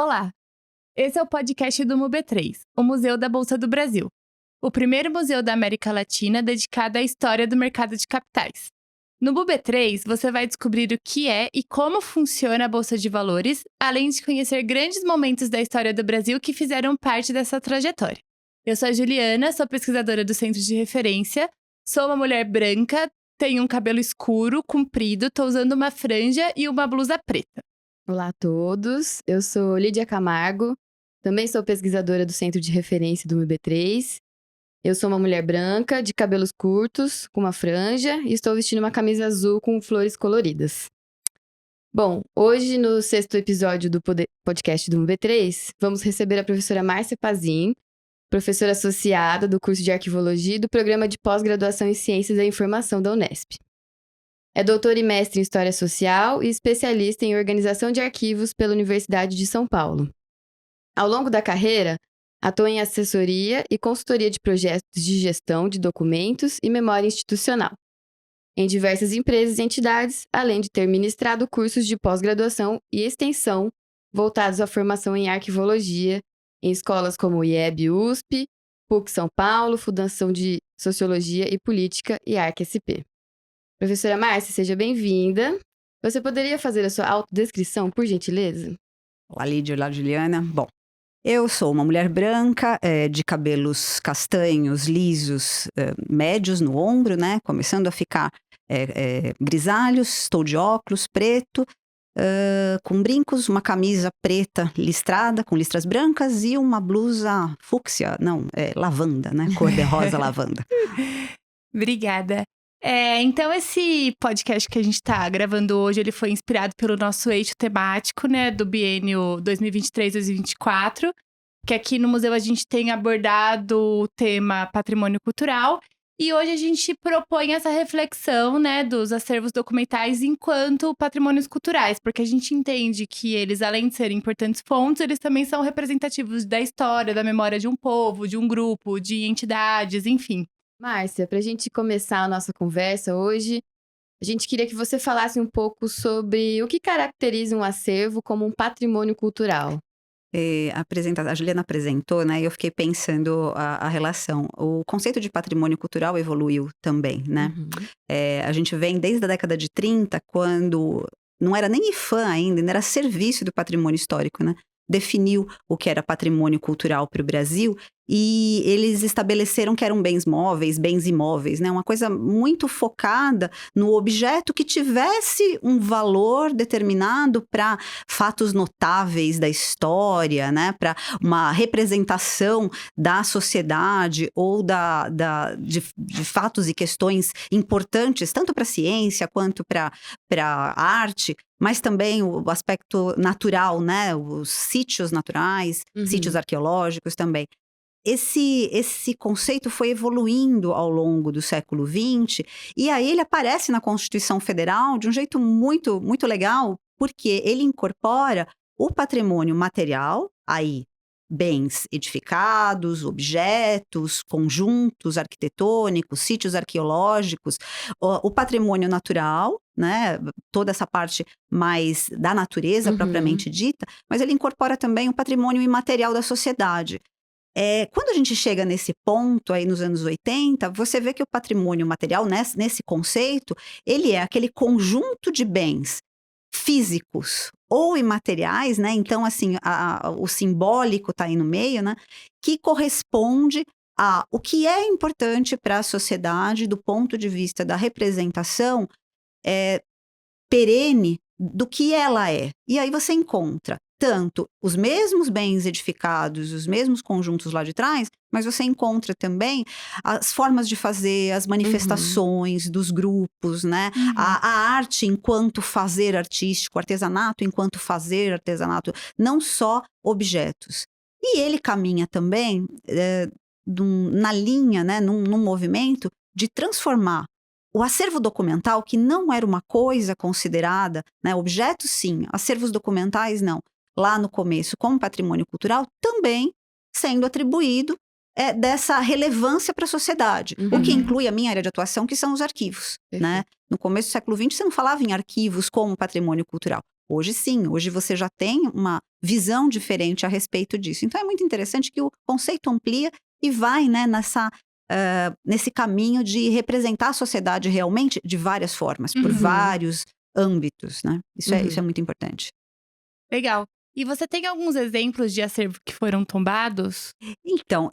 Olá! Esse é o podcast do MUB3, o Museu da Bolsa do Brasil, o primeiro museu da América Latina dedicado à história do mercado de capitais. No MUB3, você vai descobrir o que é e como funciona a Bolsa de Valores, além de conhecer grandes momentos da história do Brasil que fizeram parte dessa trajetória. Eu sou a Juliana, sou pesquisadora do Centro de Referência, sou uma mulher branca, tenho um cabelo escuro, comprido, estou usando uma franja e uma blusa preta. Olá a todos, eu sou Lídia Camargo, também sou pesquisadora do Centro de Referência do MUB3. Eu sou uma mulher branca, de cabelos curtos, com uma franja, e estou vestindo uma camisa azul com flores coloridas. Bom, hoje no 6º episódio do podcast do MUB3, vamos receber a professora Márcia Pazin, professora associada do curso de Arquivologia e do Programa de Pós-Graduação em Ciências da Informação da Unesp. É doutora e mestre em História Social e especialista em Organização de Arquivos pela Universidade de São Paulo. Ao longo da carreira, atua em assessoria e consultoria de projetos de gestão de documentos e memória institucional, em diversas empresas e entidades, além de ter ministrado cursos de pós-graduação e extensão voltados à formação em arquivologia em escolas como o IEB-USP, PUC São Paulo, Fundação de Sociologia e Política e ArcSP. Professora Márcia, seja bem-vinda. Você poderia fazer a sua autodescrição, por gentileza? Olá, Lídia. Olá, Juliana. Bom, eu sou uma mulher branca, de cabelos castanhos, lisos, médios no ombro, né? Começando a ficar grisalhos, estou de óculos, preto, com brincos, uma camisa preta listrada, com listras brancas e uma blusa fúcsia, lavanda, né? Cor de rosa lavanda. Obrigada. Então esse podcast que a gente está gravando hoje, ele foi inspirado pelo nosso eixo temático, né, do biênio 2023-2024, que aqui no museu a gente tem abordado o tema patrimônio cultural, e hoje a gente propõe essa reflexão, né, dos acervos documentais enquanto patrimônios culturais, porque a gente entende que eles, além de serem importantes fontes, eles também são representativos da história, da memória de um povo, de um grupo, de entidades, enfim. Márcia, para a gente começar a nossa conversa hoje, a gente queria que você falasse um pouco sobre o que caracteriza um acervo como um patrimônio cultural. A Juliana apresentou, né? E eu fiquei pensando a relação. O conceito de patrimônio cultural evoluiu também, né? Uhum. A gente vem desde a década de 30, quando não era nem IFAM ainda era serviço do patrimônio histórico, né? Definiu o que era patrimônio cultural para o Brasil e eles estabeleceram que eram bens móveis, bens imóveis, né? Uma coisa muito focada no objeto que tivesse um valor determinado para fatos notáveis da história, né? Para uma representação da sociedade ou de fatos e questões importantes, tanto para a ciência quanto para a arte, mas também o aspecto natural, né? Os sítios naturais, sítios arqueológicos também. Esse conceito foi evoluindo ao longo do século XX e aí ele aparece na Constituição Federal de um jeito muito, muito legal, porque ele incorpora o patrimônio material, aí bens edificados, objetos, conjuntos arquitetônicos, sítios arqueológicos, o patrimônio natural, né, toda essa parte mais da natureza propriamente dita, mas ele incorpora também o patrimônio imaterial da sociedade. Quando a gente chega nesse ponto aí nos anos 80, você vê que o patrimônio material, nesse conceito, ele é aquele conjunto de bens físicos ou imateriais, né? Então, assim, o simbólico está aí no meio, né? Que corresponde a o que é importante para a sociedade do ponto de vista da representação perene do que ela é. E aí você encontra tanto os mesmos bens edificados, os mesmos conjuntos lá de trás, mas você encontra também as formas de fazer, as manifestações dos grupos, né? A arte enquanto fazer artístico, o artesanato enquanto fazer artesanato, não só objetos. E ele caminha também na linha, né, num movimento de transformar o acervo documental, que não era uma coisa considerada, né, objetos sim, acervos documentais não, lá no começo como patrimônio cultural, também sendo atribuído dessa relevância para a sociedade, o que inclui a minha área de atuação, que são os arquivos, né? No começo do século XX, você não falava em arquivos como patrimônio cultural. Hoje sim, hoje você já tem uma visão diferente a respeito disso. Então é muito interessante que o conceito amplia e vai, né, nesse caminho de representar a sociedade realmente de várias formas, por vários âmbitos, né? Isso é muito importante. Legal. E você tem alguns exemplos de acervo que foram tombados? Então,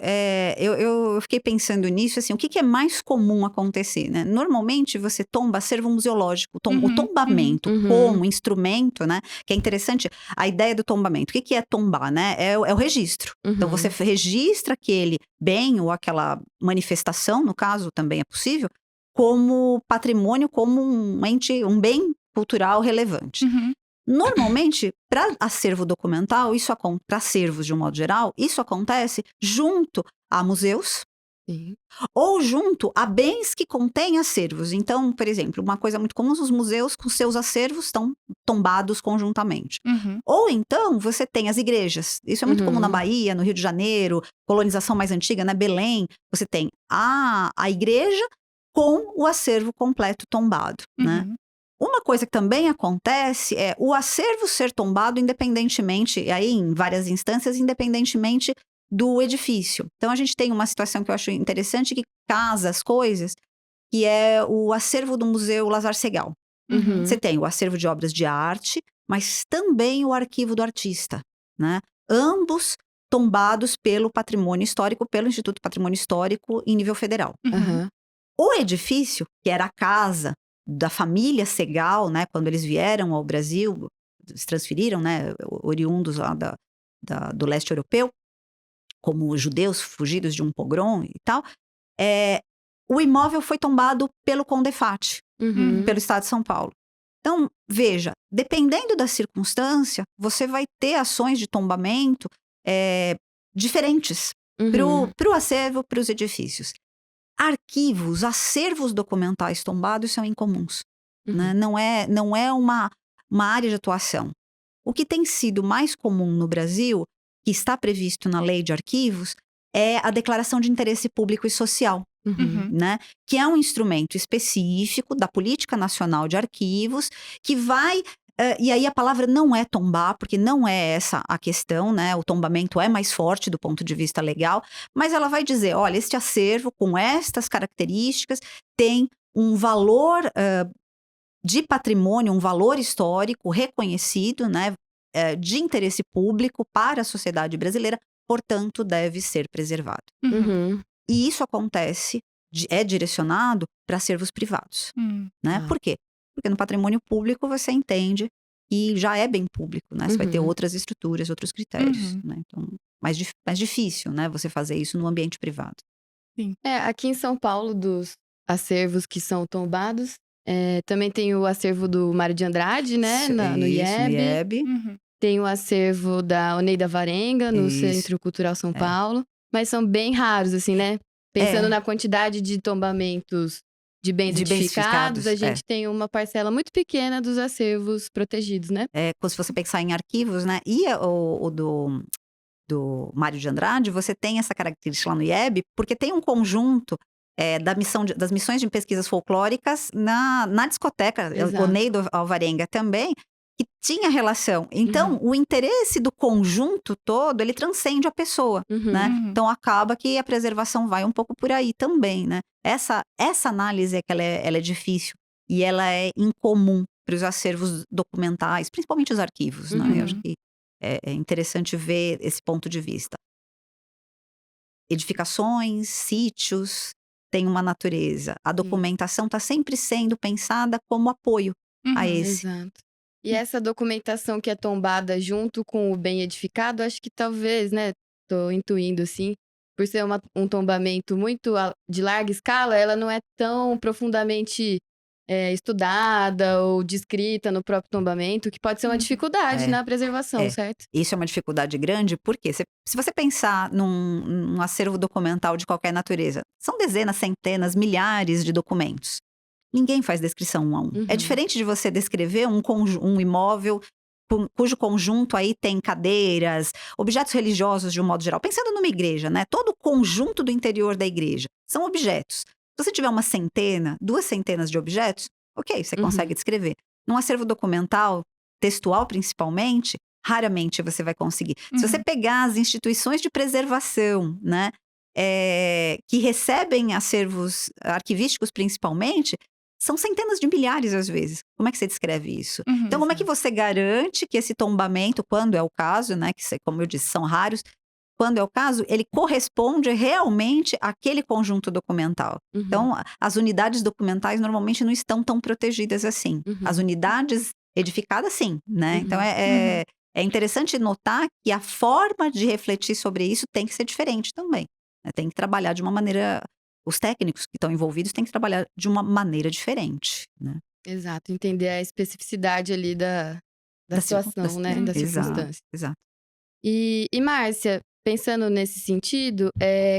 eu fiquei pensando nisso, assim, o que é mais comum acontecer, né? Normalmente você tomba acervo museológico, o tombamento como instrumento, né? Que é interessante a ideia do tombamento. O que é tombar, né? É o registro. Então você registra aquele bem ou aquela manifestação, no caso também é possível, como patrimônio, como um bem cultural relevante. Normalmente, para acervo documental, para acervos de um modo geral, isso acontece junto a museus ou junto a bens que contêm acervos. Então, por exemplo, uma coisa muito comum, os museus com seus acervos estão tombados conjuntamente. Ou então, você tem as igrejas. Isso é muito comum na Bahia, no Rio de Janeiro, colonização mais antiga, né? Belém. Você tem a igreja com o acervo completo tombado, né? Uma coisa que também acontece é o acervo ser tombado independentemente, e aí em várias instâncias, independentemente do edifício. Então a gente tem uma situação que eu acho interessante que casa as coisas, que é o acervo do Museu Lazar Segall. Você tem o acervo de obras de arte, mas também o arquivo do artista, né? Ambos tombados pelo patrimônio histórico, pelo Instituto Patrimônio Histórico em nível federal. O edifício, que era a casa da família Segall, né, quando eles vieram ao Brasil, se transferiram, né, oriundos lá do leste europeu, como judeus fugidos de um pogrom e tal, o imóvel foi tombado pelo Condefat, pelo Estado de São Paulo. Então, veja, dependendo da circunstância, você vai ter ações de tombamento diferentes para o acervo, para os edifícios. Arquivos, acervos documentais tombados são incomuns, né? Não é uma área de atuação. O que tem sido mais comum no Brasil, que está previsto na lei de arquivos, é a declaração de interesse público e social, né? Que é um instrumento específico da Política Nacional de Arquivos, que vai... e aí a palavra não é tombar, porque não é essa a questão, né? O tombamento é mais forte do ponto de vista legal, mas ela vai dizer, olha, este acervo com estas características tem um valor de patrimônio, um valor histórico reconhecido, né? De interesse público para a sociedade brasileira, portanto, deve ser preservado. E isso acontece, é direcionado para acervos privados, né? Por quê? Porque no patrimônio público você entende que já é bem público, né? Você vai ter outras estruturas, outros critérios, né? Então, mais difícil, né? Você fazer isso no ambiente privado. Sim. Aqui em São Paulo, dos acervos que são tombados, também tem o acervo do Mário de Andrade, né? No IEB. Tem o acervo da Oneida Varenga, no Centro Cultural São Paulo. Mas são bem raros, assim, né? Pensando na quantidade de tombamentos de bens edificados, a gente tem uma parcela muito pequena dos acervos protegidos, né? Se você pensar em arquivos, né? E o do Mário de Andrade, você tem essa característica lá no IEB, porque tem um conjunto das missões de pesquisas folclóricas na discoteca, Oneida Alvarenga também, que tinha relação. Então, o interesse do conjunto todo, ele transcende a pessoa, né? Então, acaba que a preservação vai um pouco por aí também, né? Essa análise ela é difícil e ela é incomum para os acervos documentais, principalmente os arquivos, né? Eu acho que é interessante ver esse ponto de vista. Edificações, sítios, tem uma natureza. A documentação está sempre sendo pensada como apoio a esse. Exato. E essa documentação que é tombada junto com o bem edificado, acho que talvez, né, tô intuindo assim, por ser um tombamento muito de larga escala, ela não é tão profundamente estudada ou descrita no próprio tombamento, que pode ser uma dificuldade na preservação, certo? Isso é uma dificuldade grande, porque se você pensar num acervo documental de qualquer natureza, são dezenas, centenas, milhares de documentos. Ninguém faz descrição um a um. É diferente de você descrever um imóvel cujo conjunto aí tem cadeiras, objetos religiosos de um modo geral. Pensando numa igreja, né? Todo o conjunto do interior da igreja são objetos. Se você tiver 2 centenas de objetos, ok, você consegue descrever. Num acervo documental, textual principalmente, raramente você vai conseguir. Se você pegar as instituições de preservação, né, que recebem acervos arquivísticos principalmente, são centenas de milhares às vezes. Como é que você descreve isso? Então, como é que você garante que esse tombamento, quando é o caso, né, que como eu disse, são raros, quando é o caso, ele corresponde realmente àquele conjunto documental. Então, as unidades documentais normalmente não estão tão protegidas assim. As unidades edificadas, sim, né? Então, é interessante notar que a forma de refletir sobre isso tem que ser diferente também, né? Tem que trabalhar de uma maneira… Os técnicos que estão envolvidos têm que trabalhar de uma maneira diferente, né? Exato, entender a especificidade ali da situação, né? Da circunstância. Exato. E Márcia, pensando nesse sentido,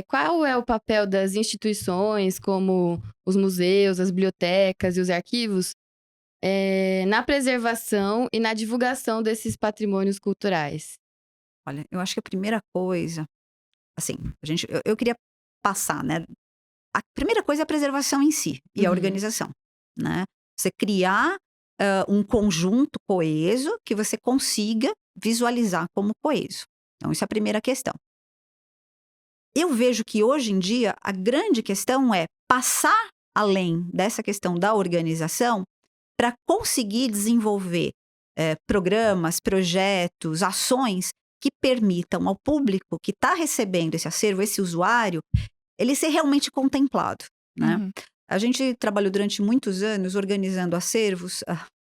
qual é o papel das instituições, como os museus, as bibliotecas e os arquivos, na preservação e na divulgação desses patrimônios culturais? Olha, eu acho que a primeira coisa, assim, eu queria passar, né? A primeira coisa é a preservação em si e a organização, né? Você criar um conjunto coeso que você consiga visualizar como coeso. Então, isso é a primeira questão. Eu vejo que hoje em dia a grande questão é passar além dessa questão da organização para conseguir desenvolver programas, projetos, ações que permitam ao público que está recebendo esse acervo, esse usuário, ele ser realmente contemplado, né? A gente trabalhou durante muitos anos organizando acervos.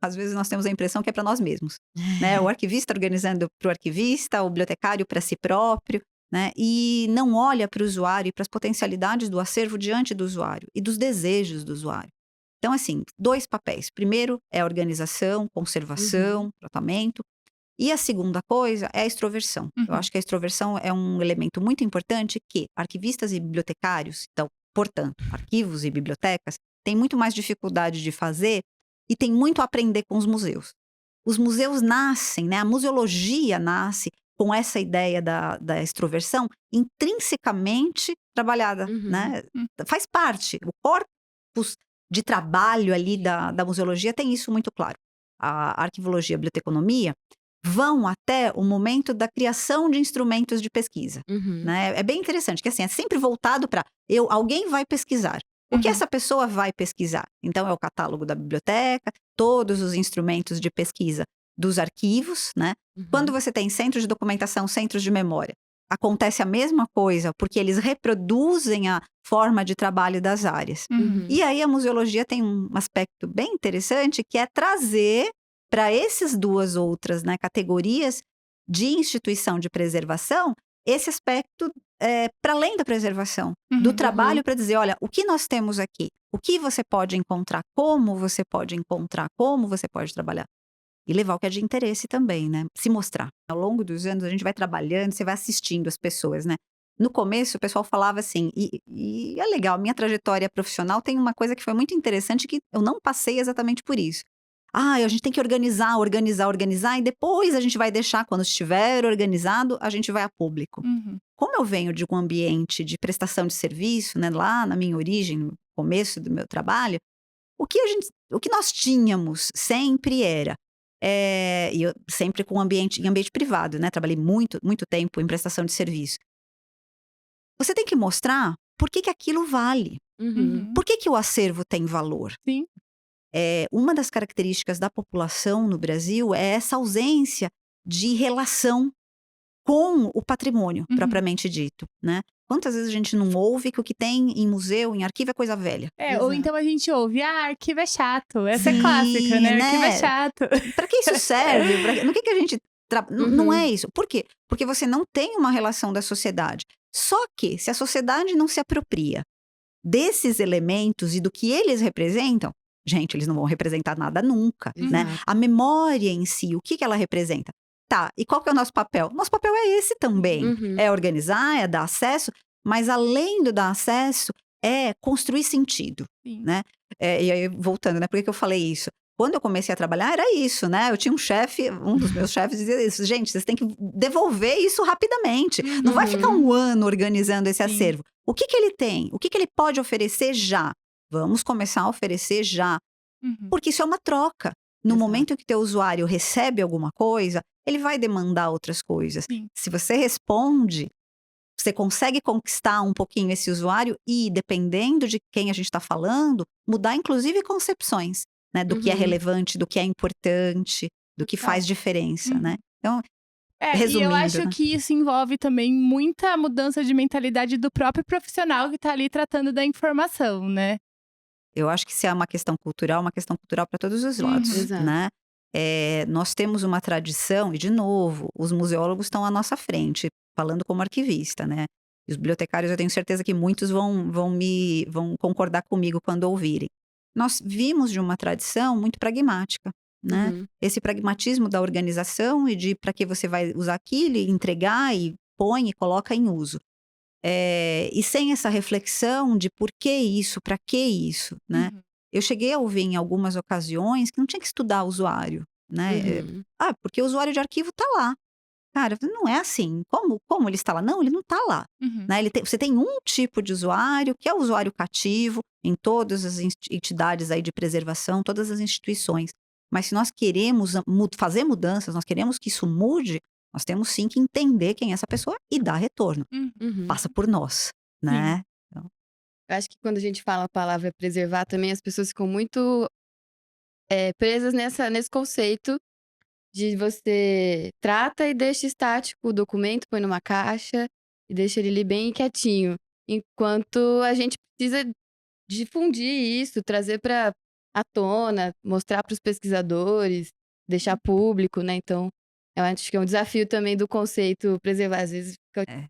Às vezes nós temos a impressão que é para nós mesmos, né? O arquivista organizando para o arquivista, o bibliotecário para si próprio, né? E não olha para o usuário e para as potencialidades do acervo diante do usuário e dos desejos do usuário. Então, assim, 2 papéis. Primeiro é a organização, conservação, tratamento. E a segunda coisa é a extroversão. Eu acho que a extroversão é um elemento muito importante que arquivistas e bibliotecários, então, portanto, arquivos e bibliotecas, têm muito mais dificuldade de fazer e têm muito a aprender com os museus. Os museus nascem, né? A museologia nasce com essa ideia da extroversão intrinsecamente trabalhada, né? Faz parte. O corpus de trabalho ali da museologia tem isso muito claro. A arquivologia e a biblioteconomia vão até o momento da criação de instrumentos de pesquisa, né? É bem interessante, que assim, é sempre voltado para alguém vai pesquisar. O que essa pessoa vai pesquisar? Então, é o catálogo da biblioteca, todos os instrumentos de pesquisa dos arquivos, né? Quando você tem centros de documentação, centros de memória, acontece a mesma coisa, porque eles reproduzem a forma de trabalho das áreas. E aí, a museologia tem um aspecto bem interessante, que é trazer para essas 2 outras, né, categorias de instituição de preservação, esse aspecto para além da preservação, do trabalho para dizer, olha, o que nós temos aqui? O que você pode encontrar? Como você pode encontrar? Como você pode trabalhar? E levar o que é de interesse também, né? Se mostrar. Ao longo dos anos, a gente vai trabalhando, você vai assistindo as pessoas, né? No começo, o pessoal falava assim, e é legal, minha trajetória profissional tem uma coisa que foi muito interessante, que eu não passei exatamente por isso. A gente tem que organizar, e depois a gente vai deixar, quando estiver organizado, a gente vai a público. Como eu venho de um ambiente de prestação de serviço, né, lá na minha origem, no começo do meu trabalho, o que nós tínhamos sempre era, e eu sempre em ambiente privado, né, trabalhei muito tempo em prestação de serviço. Você tem que mostrar por que aquilo vale. Por que o acervo tem valor? Sim. Uma das características da população no Brasil é essa ausência de relação com o patrimônio, propriamente dito, né? Quantas vezes a gente não ouve que o que tem em museu, em arquivo, é coisa velha? Ou então a gente ouve, arquivo é chato. Essa Sim, é clássica, né? Arquivo é né? chato. Para que isso serve? No que a gente… Não é isso. Por quê? Porque você não tem uma relação da sociedade. Só que, se a sociedade não se apropria desses elementos e do que eles representam, gente, eles não vão representar nada nunca, né? A memória em si, o que ela representa? Tá, e qual que é o nosso papel? Nosso papel é esse também. É organizar, é dar acesso, mas além do dar acesso, é construir sentido, né? E aí, voltando, né? Por que eu falei isso? Quando eu comecei a trabalhar, era isso, né? Eu tinha um chefe, um dos meus chefes dizia isso. Gente, vocês têm que devolver isso rapidamente. Não vai ficar um ano organizando esse acervo. O que ele tem? O que ele pode oferecer já? Vamos começar a oferecer já. Porque isso é uma troca. No Exato. momento que o teu usuário recebe alguma coisa, ele vai demandar outras coisas. Sim. Se você responde, você consegue conquistar um pouquinho esse usuário e, dependendo de quem a gente está falando, mudar inclusive concepções, né? Do que é Uhum. relevante, do que é importante, do que Total. faz diferença, Uhum. né? Então, E eu resumindo, acho né? que isso envolve também muita mudança de mentalidade do próprio profissional que tá ali tratando da informação, né? Eu acho que se é uma questão cultural para todos os lados, Exato. né? Nós temos uma tradição, e de novo, os museólogos estão à nossa frente, falando como arquivista, né? E os bibliotecários, eu tenho certeza que muitos vão concordar comigo quando ouvirem. Nós vimos de uma tradição muito pragmática, né? Uhum. Esse pragmatismo da organização e de para que você vai usar aquilo, e entregar e põe e coloca em uso. E sem essa reflexão de por que isso, para que isso, né? Uhum. Eu cheguei a ouvir em algumas ocasiões que não tinha que estudar o usuário, né? Uhum. Porque o usuário de arquivo tá lá. Cara, não é assim. Como ele está lá? Não, ele não tá lá. Uhum. Né? Você tem um tipo de usuário, que é o usuário cativo, em todas as entidades aí de preservação, todas as instituições. Mas se nós queremos fazer mudanças, nós queremos que isso mude, nós temos sim que entender quem é essa pessoa e dar retorno. Uhum. Uhum. Passa por nós, né? Eu acho que quando a gente fala a palavra preservar também, as pessoas ficam muito presas nesse conceito de você trata e deixa estático o documento, põe numa caixa e deixa ele ali bem quietinho. Enquanto a gente precisa difundir isso, trazer para à tona, mostrar para os pesquisadores, deixar público, né? Então, eu acho que é um desafio também do conceito preservar. Às vezes fica É.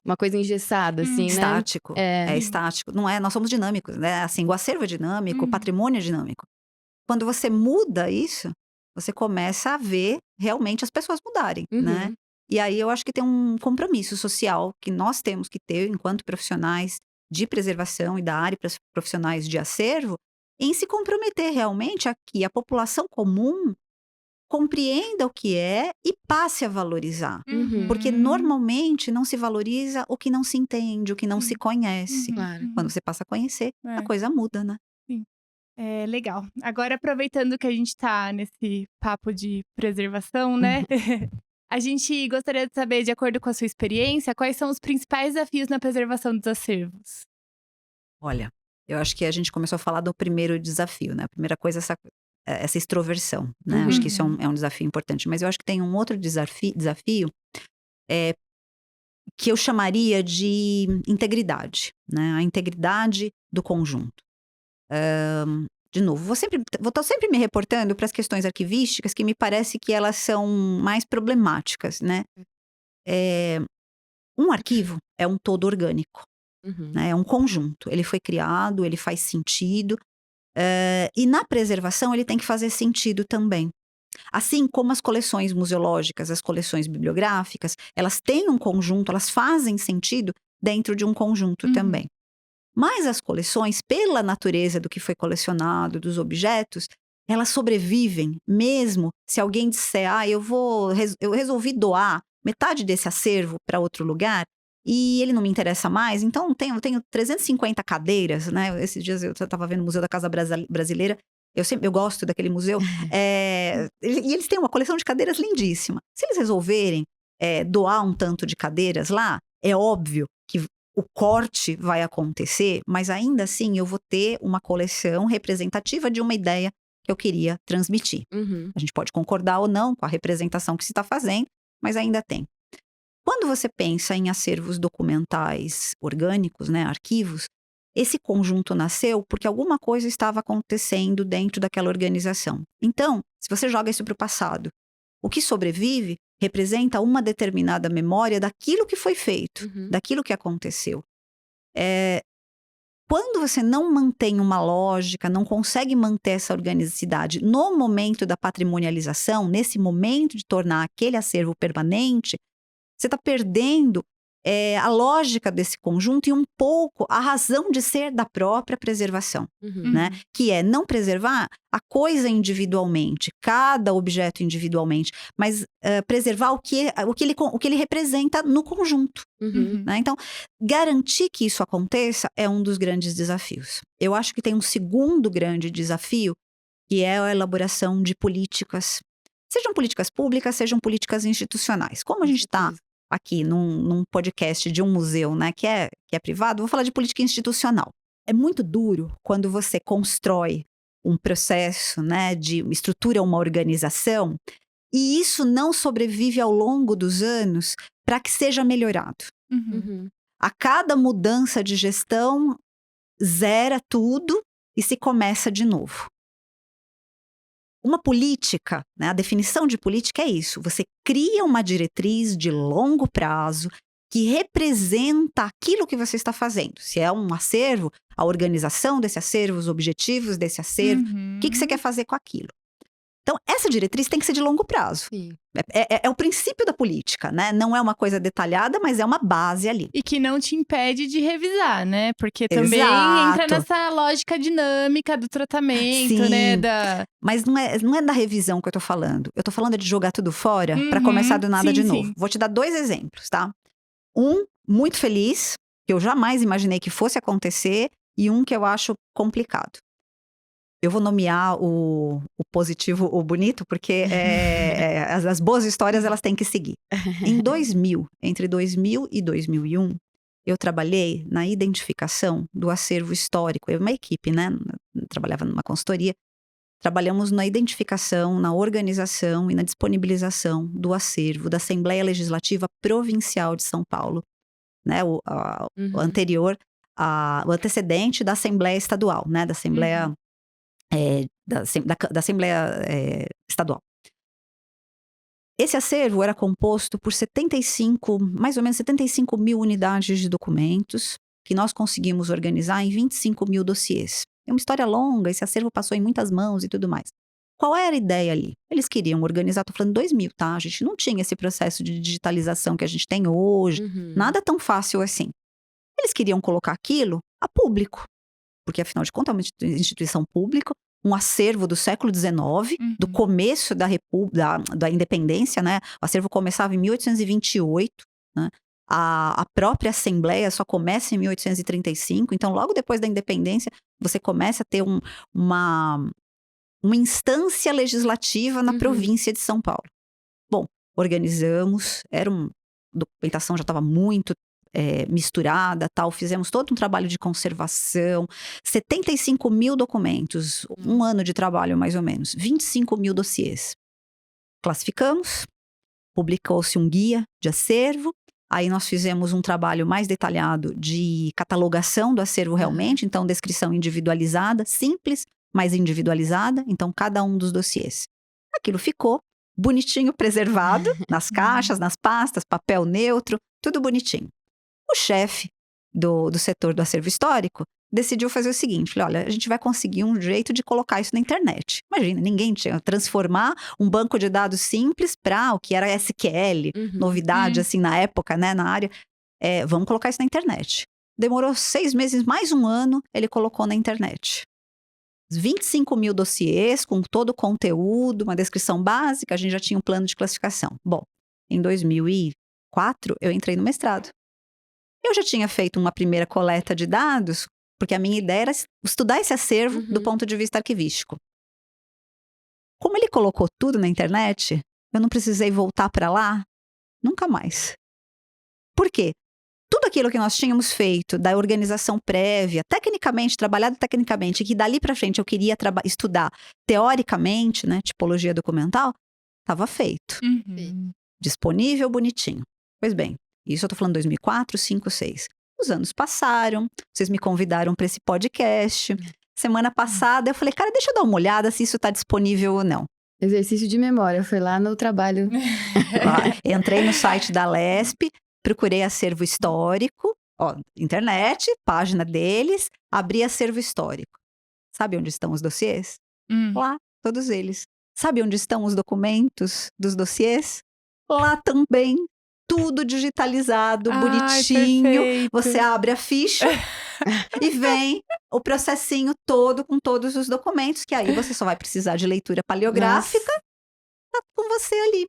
uma coisa engessada, assim, né? Estático. É Sim. estático. Não é, nós somos dinâmicos, né? Assim, o acervo é dinâmico, o Uhum. patrimônio é dinâmico. Quando você muda isso, você começa a ver realmente as pessoas mudarem, né? Uhum. E aí eu acho que tem um compromisso social que nós temos que ter enquanto profissionais de preservação e da área profissionais de acervo, em se comprometer realmente a que a população comum compreenda o que é e passe a valorizar. Uhum. Porque normalmente não se valoriza o que não se entende, o que não Sim. se conhece. Uhum. Claro. Uhum. Quando você passa a conhecer, a É. coisa muda, né? É legal. Agora, aproveitando que a gente tá nesse papo de preservação, né? A gente gostaria de saber, de acordo com a sua experiência, quais são os principais desafios na preservação dos acervos? Olha, eu acho que a gente começou a falar do primeiro desafio, né? A primeira coisa é essa extroversão, né? Acho que isso Uhum. é um desafio importante. Mas eu acho que tem um outro desafio que eu chamaria de integridade, né? A integridade do conjunto. De novo, vou estar sempre me reportando para as questões arquivísticas que me parece que elas são mais problemáticas, né? Um arquivo é um todo orgânico, Uhum. né? É um conjunto. Ele foi criado, ele faz sentido. E na preservação ele tem que fazer sentido também. Assim como as coleções museológicas, as coleções bibliográficas, elas têm um conjunto, elas fazem sentido dentro de um conjunto Uhum. também. Mas as coleções, pela natureza do que foi colecionado, dos objetos, elas sobrevivem mesmo se alguém disser, eu resolvi doar metade desse acervo para outro lugar e ele não me interessa mais, então eu tenho 350 cadeiras, né? Esses dias eu estava vendo o Museu da Casa Brasileira, eu gosto daquele museu, e eles têm uma coleção de cadeiras lindíssima. Se eles resolverem doar um tanto de cadeiras lá, é óbvio que o corte vai acontecer, mas ainda assim eu vou ter uma coleção representativa de uma ideia que eu queria transmitir. Uhum. A gente pode concordar ou não com a representação que se está fazendo, mas ainda tem. Quando você pensa em acervos documentais orgânicos, né, arquivos, esse conjunto nasceu porque alguma coisa estava acontecendo dentro daquela organização. Então, se você joga isso para o passado, o que sobrevive representa uma determinada memória daquilo que foi feito, Uhum. daquilo que aconteceu. Quando você não mantém uma lógica, não consegue manter essa organicidade no momento da patrimonialização, nesse momento de tornar aquele acervo permanente, você está perdendo a lógica desse conjunto e um pouco a razão de ser da própria preservação. Uhum. Né? Que é não preservar a coisa individualmente, cada objeto individualmente, mas preservar o que ele representa no conjunto. Uhum. Né? Então, garantir que isso aconteça é um dos grandes desafios. Eu acho que tem um segundo grande desafio que é a elaboração de políticas, sejam políticas públicas, sejam políticas institucionais. Como a gente está aqui num podcast de um museu, né, que é privado, vou falar de política institucional. É muito duro quando você constrói um processo, né, estrutura uma organização, e isso não sobrevive ao longo dos anos para que seja melhorado. A cada mudança de gestão, zera tudo e se começa de novo. Uma política, né, a definição de política é isso. Você cria uma diretriz de longo prazo que representa aquilo que você está fazendo. Se é um acervo, a organização desse acervo, os objetivos desse acervo, o que você quer fazer com aquilo. Então, essa diretriz tem que ser de longo prazo. É o princípio da política, né? Não é uma coisa detalhada, mas é uma base ali. E que não te impede de revisar, né? Porque também entra nessa lógica dinâmica do tratamento, Sim, né? Mas não é da revisão que eu tô falando. Eu tô falando de jogar tudo fora para começar do nada de novo. Vou te dar 2 exemplos, tá? Um, muito feliz, que eu jamais imaginei que fosse acontecer, e um que eu acho complicado. Eu vou nomear o positivo, o bonito, porque as boas histórias, elas têm que seguir. Entre 2000 e 2001, eu trabalhei na identificação do acervo histórico. Eu e uma equipe, né? Eu trabalhava numa consultoria. Trabalhamos na identificação, na organização e na disponibilização do acervo da Assembleia Legislativa Provincial de São Paulo. Né? O anterior, o antecedente da Assembleia Estadual, né? Da Assembleia... da Assembleia Estadual. Esse acervo era composto por mais ou menos 75 mil unidades de documentos que nós conseguimos organizar em 25 mil dossiês. É uma história longa, esse acervo passou em muitas mãos e tudo mais. Qual era a ideia ali? Eles queriam organizar, tô falando 2000, tá? A gente não tinha esse processo de digitalização que a gente tem hoje, nada tão fácil assim. Eles queriam colocar aquilo a público, porque afinal de contas é uma instituição pública, um acervo do século XIX, do começo da independência, né? O acervo começava em 1828, né? A própria Assembleia só começa em 1835, então logo depois da independência você começa a ter uma instância legislativa na província de São Paulo. Bom, organizamos, a documentação já estava muito misturada, tal, fizemos todo um trabalho de conservação, 75 mil documentos, um ano de trabalho mais ou menos, 25 mil dossiês. Classificamos, publicou-se um guia de acervo, aí nós fizemos um trabalho mais detalhado de catalogação do acervo realmente, então descrição individualizada, simples, mas individualizada, então cada um dos dossiês. Aquilo ficou bonitinho, preservado, nas caixas, nas pastas, papel neutro, tudo bonitinho. O chefe do setor do acervo histórico decidiu fazer o seguinte, falei, olha, a gente vai conseguir um jeito de colocar isso na internet. Imagina, ninguém tinha transformar um banco de dados simples para o que era SQL, novidade assim na época, né, na área. Vamos colocar isso na internet. Demorou 6 meses, mais um ano, ele colocou na internet. 25 mil dossiês com todo o conteúdo, uma descrição básica, a gente já tinha um plano de classificação. Bom, em 2004, eu entrei no mestrado. Eu já tinha feito uma primeira coleta de dados, porque a minha ideia era estudar esse acervo do ponto de vista arquivístico. Como ele colocou tudo na internet, eu não precisei voltar para lá nunca mais. Por quê? Tudo aquilo que nós tínhamos feito da organização prévia, trabalhado tecnicamente, que dali para frente eu queria estudar teoricamente, né, tipologia documental, estava feito. Disponível, bonitinho. Pois bem, isso eu tô falando 2004, 5, 6. Os anos passaram, vocês me convidaram para esse podcast. Semana passada eu falei, cara, deixa eu dar uma olhada se isso tá disponível ou não. Exercício de memória, foi lá no trabalho. Entrei no site da LESP, procurei acervo histórico, internet, página deles, abri acervo histórico. Sabe onde estão os dossiês? Lá, todos eles. Sabe onde estão os documentos dos dossiês? Lá também. Tudo digitalizado, bonitinho. Perfeito. Você abre a ficha e vem o processinho todo com todos os documentos, que aí você só vai precisar de leitura paleográfica. Tá com você ali.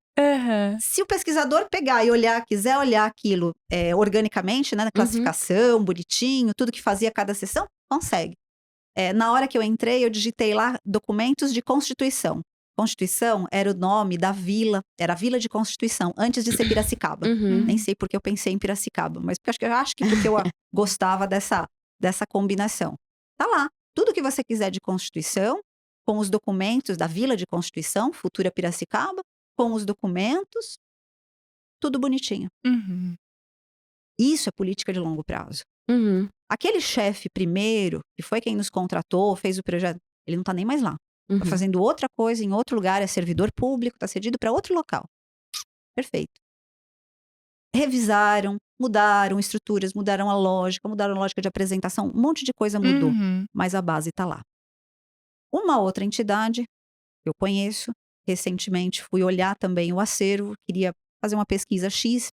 Se o pesquisador pegar e quiser olhar aquilo organicamente, né, na classificação, bonitinho, tudo que fazia cada sessão, consegue. Na hora que eu entrei, eu digitei lá documentos de Constituição. Constituição era o nome da vila, era a Vila de Constituição, antes de ser Piracicaba. Uhum. Nem sei porque eu pensei em Piracicaba, mas eu acho que porque eu gostava dessa combinação. Tá lá, tudo que você quiser de Constituição, com os documentos da Vila de Constituição, futura Piracicaba, com os documentos, tudo bonitinho. Uhum. Isso é política de longo prazo. Uhum. Aquele chefe primeiro, que foi quem nos contratou, fez o projeto, ele não tá nem mais lá. Uhum. Tá fazendo outra coisa em outro lugar, é servidor público, tá cedido para outro local. Perfeito. Revisaram, mudaram estruturas, mudaram a lógica de apresentação, um monte de coisa mudou, Uhum. mas a base tá lá. Uma outra entidade que eu conheço, recentemente fui olhar também o acervo, queria fazer uma pesquisa X,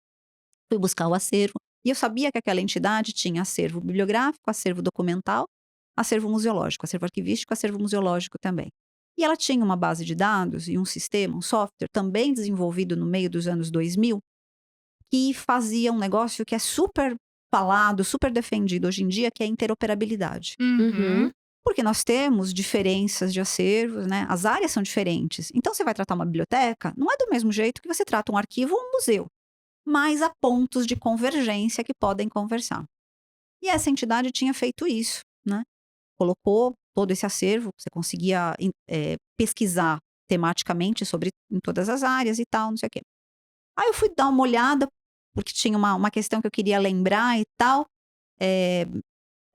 fui buscar o acervo, e eu sabia que aquela entidade tinha acervo bibliográfico, acervo documental, acervo museológico, acervo arquivístico, acervo museológico também. E ela tinha uma base de dados e um sistema, um software, também desenvolvido no meio dos anos 2000, que fazia um negócio que é super falado, super defendido hoje em dia, que é a interoperabilidade. Uhum. Porque nós temos diferenças de acervos, né? As áreas são diferentes. Então, você vai tratar uma biblioteca, não é do mesmo jeito que você trata um arquivo ou um museu. Mas há pontos de convergência que podem conversar. E essa entidade tinha feito isso, né? Colocou todo esse acervo, você conseguia pesquisar tematicamente em todas as áreas e tal, não sei o quê. Aí eu fui dar uma olhada, porque tinha uma questão que eu queria lembrar e tal.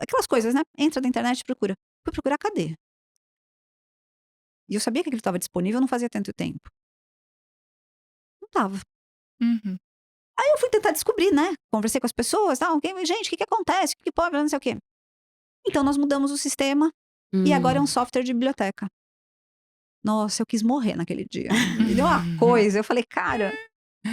Aquelas coisas, né? Entra na internet e procura. Fui procurar, cadê? E eu sabia que aquilo estava disponível, não fazia tanto tempo. Não estava. Uhum. Aí eu fui tentar descobrir, né? Conversei com as pessoas, tal. Gente, o que acontece? O que pode, não sei o quê. Então, nós mudamos o sistema e agora é um software de biblioteca. Nossa, eu quis morrer naquele dia. Me deu uma coisa. Eu falei, cara,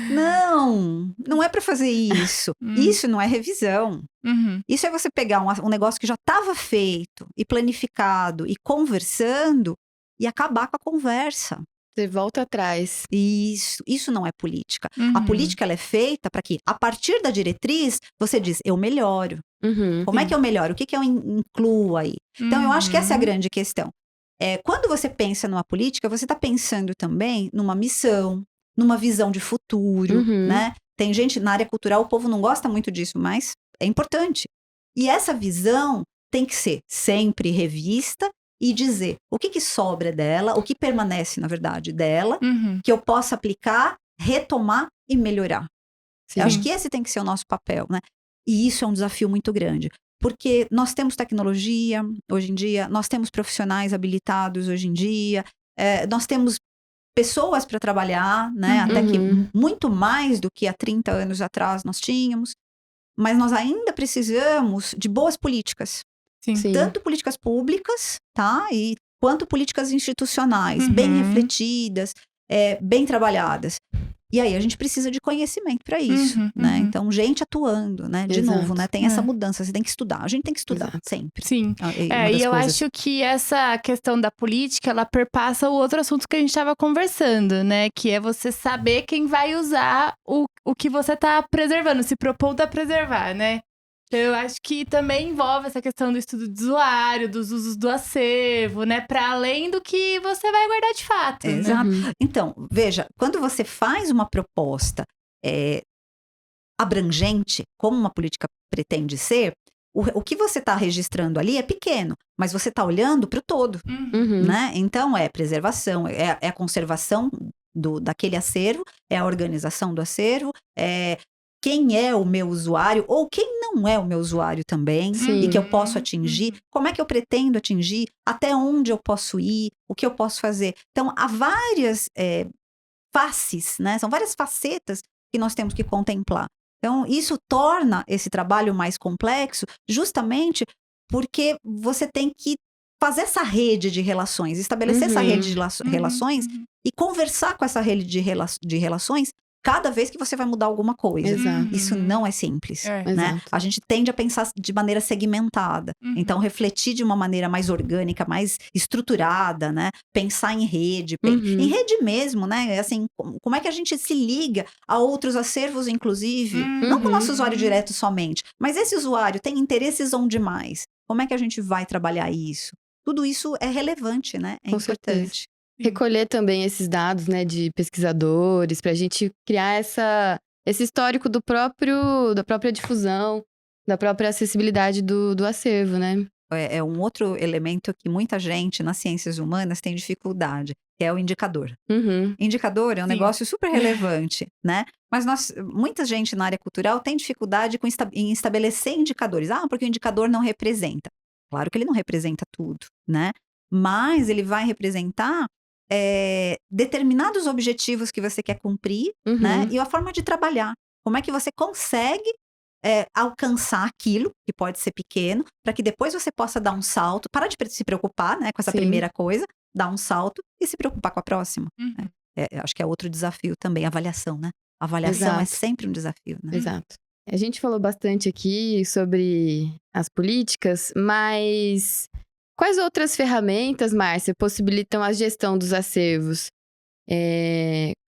não é pra fazer isso. Isso não é revisão. Uhum. Isso é você pegar um negócio que já estava feito e planificado e conversando e acabar com a conversa. Você volta atrás. Isso não é política. Uhum. A política ela é feita para que, a partir da diretriz, você diz, eu melhoro. Uhum. Como é que eu melhoro? O que eu incluo aí? Então, eu acho que essa é a grande questão. Quando você pensa numa política, você está pensando também numa missão, numa visão de futuro, né? Tem gente, na área cultural, o povo não gosta muito disso, mas é importante. E essa visão tem que ser sempre revista e dizer o que sobra dela, o que permanece, na verdade, dela, que eu possa aplicar, retomar e melhorar. Sim. Eu acho que esse tem que ser o nosso papel, né? E isso é um desafio muito grande. Porque nós temos tecnologia hoje em dia, nós temos profissionais habilitados hoje em dia, nós temos pessoas para trabalhar, né? Até que muito mais do que há 30 anos atrás nós tínhamos. Mas nós ainda precisamos de boas políticas. Sim. Sim. Tanto políticas públicas, tá? Quanto políticas institucionais, bem refletidas, bem trabalhadas. E aí, a gente precisa de conhecimento para isso, né? Então, gente atuando, né? De Exato. novo, né? Tem essa mudança, você tem que estudar. A gente tem que estudar sempre. Sim. E eu acho que essa questão da política, ela perpassa o outro assunto que a gente estava conversando, né? Que é você saber quem vai usar o que você tá preservando, se propondo a preservar, né? Então, eu acho que também envolve essa questão do estudo de usuário, dos usos do acervo, né? Para além do que você vai guardar de fato. Exato. Né? Então, veja, quando você faz uma proposta abrangente, como uma política pretende ser, o que você está registrando ali é pequeno, mas você está olhando para o todo, né? Então, é preservação, é a conservação daquele acervo, é a organização do acervo, quem é o meu usuário ou quem não é o meu usuário também. Sim. E que eu posso atingir, como é que eu pretendo atingir, até onde eu posso ir, o que eu posso fazer. Então, há várias faces, né? São várias facetas que nós temos que contemplar. Então, isso torna esse trabalho mais complexo justamente porque você tem que fazer essa rede de relações, estabelecer essa rede de relações e conversar com essa rede de relações cada vez que você vai mudar alguma coisa. Exato. Isso não é simples, né? Exato. A gente tende a pensar de maneira segmentada. Então, refletir de uma maneira mais orgânica, mais estruturada, né? Pensar em rede, em rede mesmo, né? Assim, como é que a gente se liga a outros acervos, inclusive? Não com o nosso usuário direto somente, mas esse usuário tem interesses onde mais? Como é que a gente vai trabalhar isso? tudo isso é relevante, né? É Com certeza. importante. Recolher também esses dados, né, de pesquisadores, para a gente criar esse histórico da própria difusão, da própria acessibilidade do acervo, né? É um outro elemento que muita gente nas ciências humanas tem dificuldade, que é o indicador. Uhum. Indicador é um Sim. negócio super relevante, né? Mas muita gente na área cultural tem dificuldade em estabelecer indicadores. Porque o indicador não representa. Claro que ele não representa tudo, né? Mas ele vai representar determinados objetivos que você quer cumprir, né? Uhum. E a forma de trabalhar. Como é que você consegue alcançar aquilo, que pode ser pequeno, para que depois você possa dar um salto, parar de se preocupar, né, com essa Sim. primeira coisa, dar um salto e se preocupar com a próxima. Uhum. Acho que é outro desafio também, a avaliação, né? A avaliação é Exato. sempre um desafio, né? Exato. A gente falou bastante aqui sobre as políticas, mas quais outras ferramentas, Márcia, possibilitam a gestão dos acervos?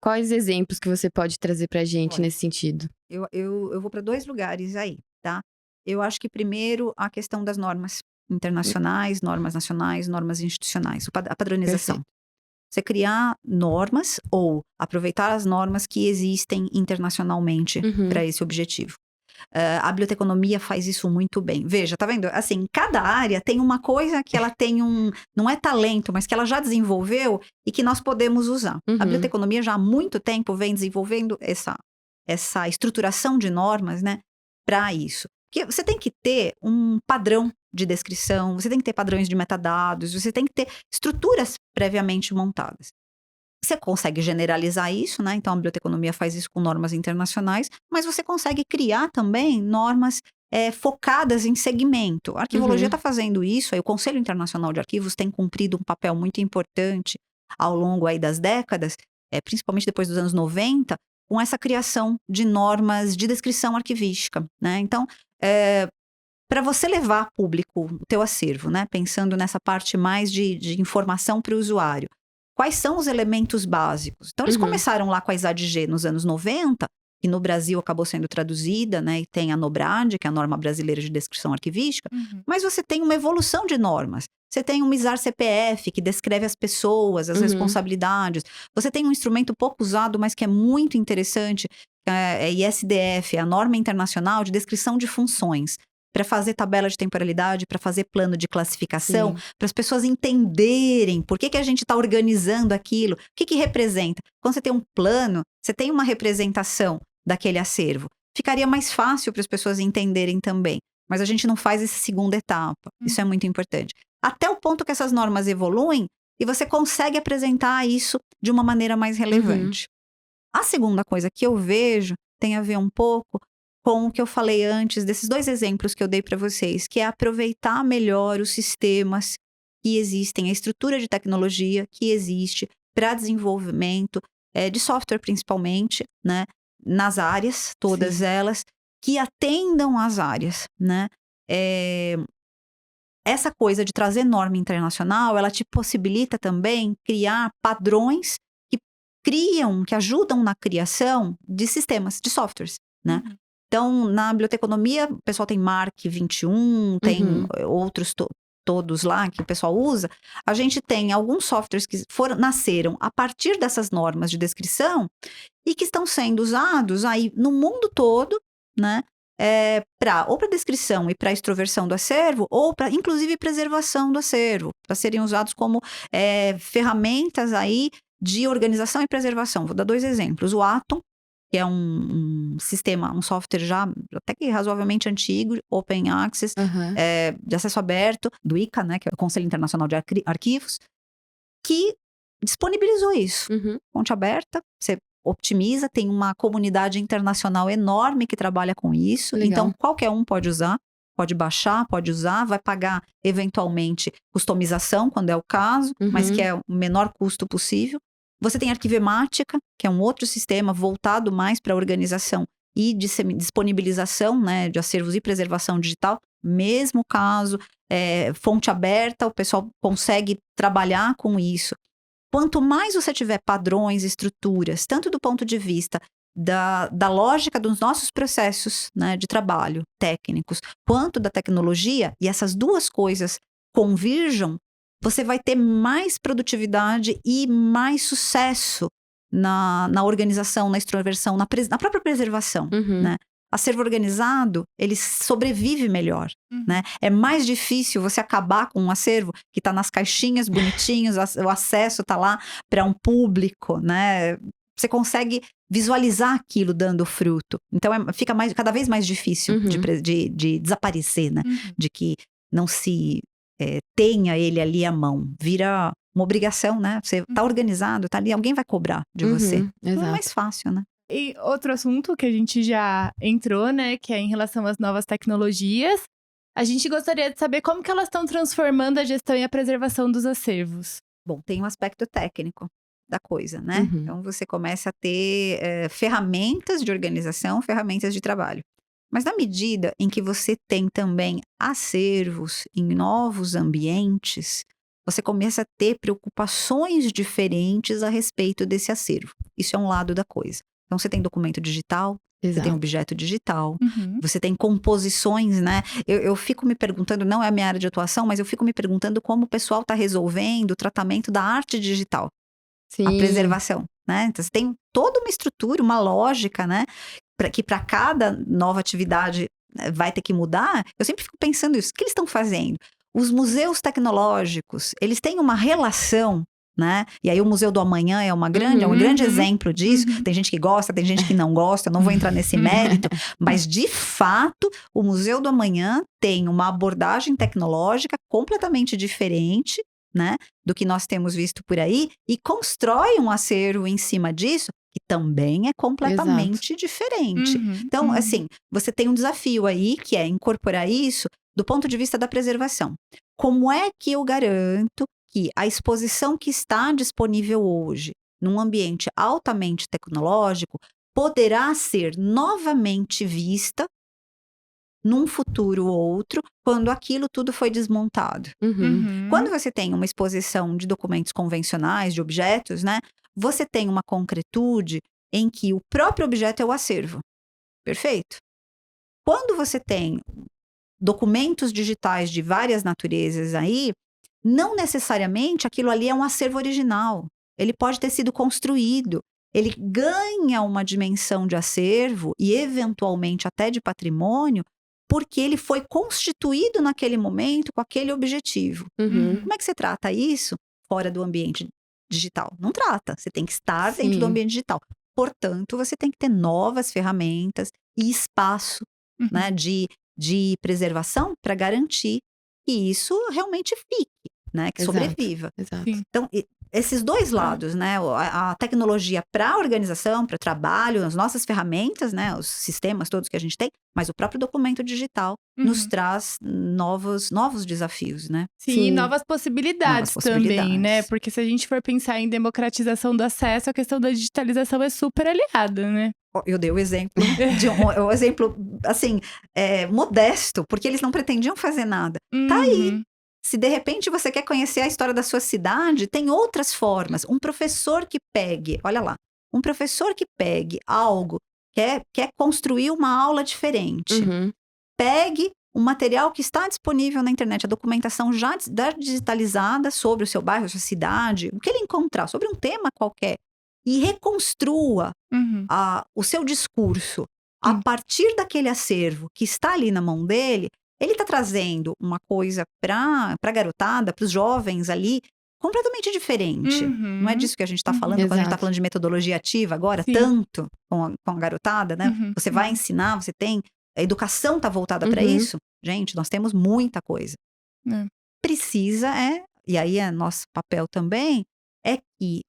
Quais exemplos que você pode trazer pra gente Olha, nesse sentido? Eu vou para 2 lugares aí, tá? Eu acho que primeiro a questão das normas internacionais, normas nacionais, normas institucionais, a padronização. Perfeito. Você criar normas ou aproveitar as normas que existem internacionalmente Uhum. para esse objetivo. A biblioteconomia faz isso muito bem. Veja, tá vendo? Assim, cada área tem uma coisa que ela tem não é talento, mas que ela já desenvolveu e que nós podemos usar. A Uhum. biblioteconomia já há muito tempo vem desenvolvendo essa estruturação de normas, né, para isso. Porque você tem que ter um padrão de descrição, você tem que ter padrões de metadados, você tem que ter estruturas previamente montadas. Você consegue generalizar isso, né? Então a biblioteconomia faz isso com normas internacionais, mas você consegue criar também normas focadas em segmento. A arquivologia Uhum. está fazendo isso, aí o Conselho Internacional de Arquivos tem cumprido um papel muito importante ao longo aí das décadas, principalmente depois dos anos 90, com essa criação de normas de descrição arquivística, né? Então, para você levar a público o teu acervo, né? Pensando nessa parte mais de informação para o usuário. Quais são os elementos básicos? Então, eles Uhum. começaram lá com a ISADG nos anos 90, que no Brasil acabou sendo traduzida, né? E tem a NOBRAD, que é a Norma Brasileira de Descrição Arquivística. Uhum. Mas você tem uma evolução de normas. Você tem um MISAR-CPF, que descreve as pessoas, as Uhum. responsabilidades. Você tem um instrumento pouco usado, mas que é muito interessante, é ISDF, a Norma Internacional de Descrição de Funções. Para fazer tabela de temporalidade, para fazer plano de classificação, Sim. para as pessoas entenderem por que a gente está organizando aquilo, o que representa. Quando você tem um plano, você tem uma representação daquele acervo. Ficaria mais fácil para as pessoas entenderem também. Mas a gente não faz essa segunda etapa. Isso é muito importante. Até o ponto que essas normas evoluem e você consegue apresentar isso de uma maneira mais relevante. A segunda coisa que eu vejo tem a ver um pouco com o que eu falei antes, desses 2 exemplos que eu dei para vocês, que é aproveitar melhor os sistemas que existem, a estrutura de tecnologia que existe para desenvolvimento de software principalmente, né, nas áreas, todas Sim. elas, que atendam às áreas, né. Essa coisa de trazer norma internacional, ela te possibilita também criar padrões que ajudam na criação de sistemas, de softwares, né. Uhum. Então, na biblioteconomia, o pessoal tem MARC 21, tem outros todos lá que o pessoal usa. A gente tem alguns softwares que nasceram a partir dessas normas de descrição e que estão sendo usados aí no mundo todo, né? Ou para descrição e para extroversão do acervo, ou para, inclusive, preservação do acervo, para serem usados como ferramentas aí de organização e preservação. Vou dar 2 exemplos. O Atom, que é um sistema, um software já até que razoavelmente antigo, open access, Uhum. de acesso aberto, do ICA, né, que é o Conselho Internacional de Arquivos, que disponibilizou isso. Uhum. Fonte aberta, você optimiza, tem uma comunidade internacional enorme que trabalha com isso, Legal. então qualquer um pode usar, pode baixar, pode usar, vai pagar eventualmente customização, quando é o caso, mas que é o menor custo possível. Você tem Arquivemática, que é um outro sistema voltado mais para a organização e disponibilização, né, de acervos e preservação digital. Mesmo caso, fonte aberta, o pessoal consegue trabalhar com isso. Quanto mais você tiver padrões, estruturas, tanto do ponto de vista da lógica dos nossos processos, né, de trabalho técnicos, quanto da tecnologia, e essas 2 coisas convirjam, você vai ter mais produtividade e mais sucesso na organização, na extroversão, na própria preservação, né? Acervo organizado, ele sobrevive melhor, né? É mais difícil você acabar com um acervo que está nas caixinhas bonitinhos, o acesso está lá para um público, né? Você consegue visualizar aquilo dando fruto. Então, fica cada vez mais difícil de desaparecer, né? De que não se tenha ele ali à mão. Vira uma obrigação, né? Você tá organizado, tá ali, alguém vai cobrar de você. Então é mais fácil, né? E outro assunto que a gente já entrou, né, que é em relação às novas tecnologias. A gente gostaria de saber como que elas estão transformando a gestão e a preservação dos acervos. Bom, tem um aspecto técnico da coisa, né? Então, você começa a ter ferramentas de organização, ferramentas de trabalho. Mas na medida em que você tem também acervos em novos ambientes, você começa a ter preocupações diferentes a respeito desse acervo. Isso é um lado da coisa. Então, você tem documento digital, você tem objeto digital, você tem composições, né? Eu fico me perguntando, não é a minha área de atuação, mas eu fico me perguntando como o pessoal está resolvendo o tratamento da arte digital. Sim. A preservação, né? Então, você tem toda uma estrutura, uma lógica, né? Que para cada nova atividade vai ter que mudar. Eu sempre fico pensando isso. O que eles estão fazendo? Os museus tecnológicos, eles têm uma relação, né? E aí o Museu do Amanhã é um grande exemplo disso. Tem gente que gosta, tem gente que não gosta. Eu não vou entrar nesse mérito. Mas, de fato, o Museu do Amanhã tem uma abordagem tecnológica completamente diferente, né, do que nós temos visto por aí, e constrói um acervo em cima disso, que também é completamente diferente. Então, assim, você tem um desafio aí, que é incorporar isso do ponto de vista da preservação. Como é que eu garanto que a exposição que está disponível hoje, num ambiente altamente tecnológico, poderá ser novamente vista num futuro outro, quando aquilo tudo foi desmontado. Quando você tem uma exposição de documentos convencionais, de objetos, né? Você tem uma concretude em que o próprio objeto é o acervo. Perfeito? Quando você tem documentos digitais de várias naturezas aí, não necessariamente aquilo ali é um acervo original. Ele pode ter sido construído. Ele ganha uma dimensão de acervo e, eventualmente, até de patrimônio, porque ele foi constituído naquele momento com aquele objetivo. Como é que você trata isso fora do ambiente digital? Não trata. Você tem que estar dentro do ambiente digital. Portanto, você tem que ter novas ferramentas e espaço, né, de preservação para garantir que isso realmente fique, né, que sobreviva. Exato. Então, esses dois lados, né? A tecnologia para a organização, para o trabalho, as nossas ferramentas, né? Os sistemas todos que a gente tem, mas o próprio documento digital nos traz novos desafios, né? Sim, novas possibilidades também, né? Porque se a gente for pensar em democratização do acesso, a questão da digitalização é super aliada, né? Eu dei o exemplo de um exemplo, assim, modesto, porque eles não pretendiam fazer nada. Tá aí. Se de repente você quer conhecer a história da sua cidade, tem outras formas. Um professor que pegue, olha lá, um professor que pegue algo, quer construir uma aula diferente. Pegue um material que está disponível na internet, a documentação já digitalizada sobre o seu bairro, a sua cidade, o que ele encontrar, sobre um tema qualquer, e reconstrua o seu discurso a partir daquele acervo que está ali na mão dele. Ele está trazendo uma coisa para a garotada, para os jovens ali, completamente diferente. Não é disso que a gente está falando quando a gente está falando de metodologia ativa agora, tanto com a garotada, né? Você vai ensinar, você tem... A educação está voltada para isso. Gente, nós temos muita coisa. Precisa, e aí é nosso papel também, é que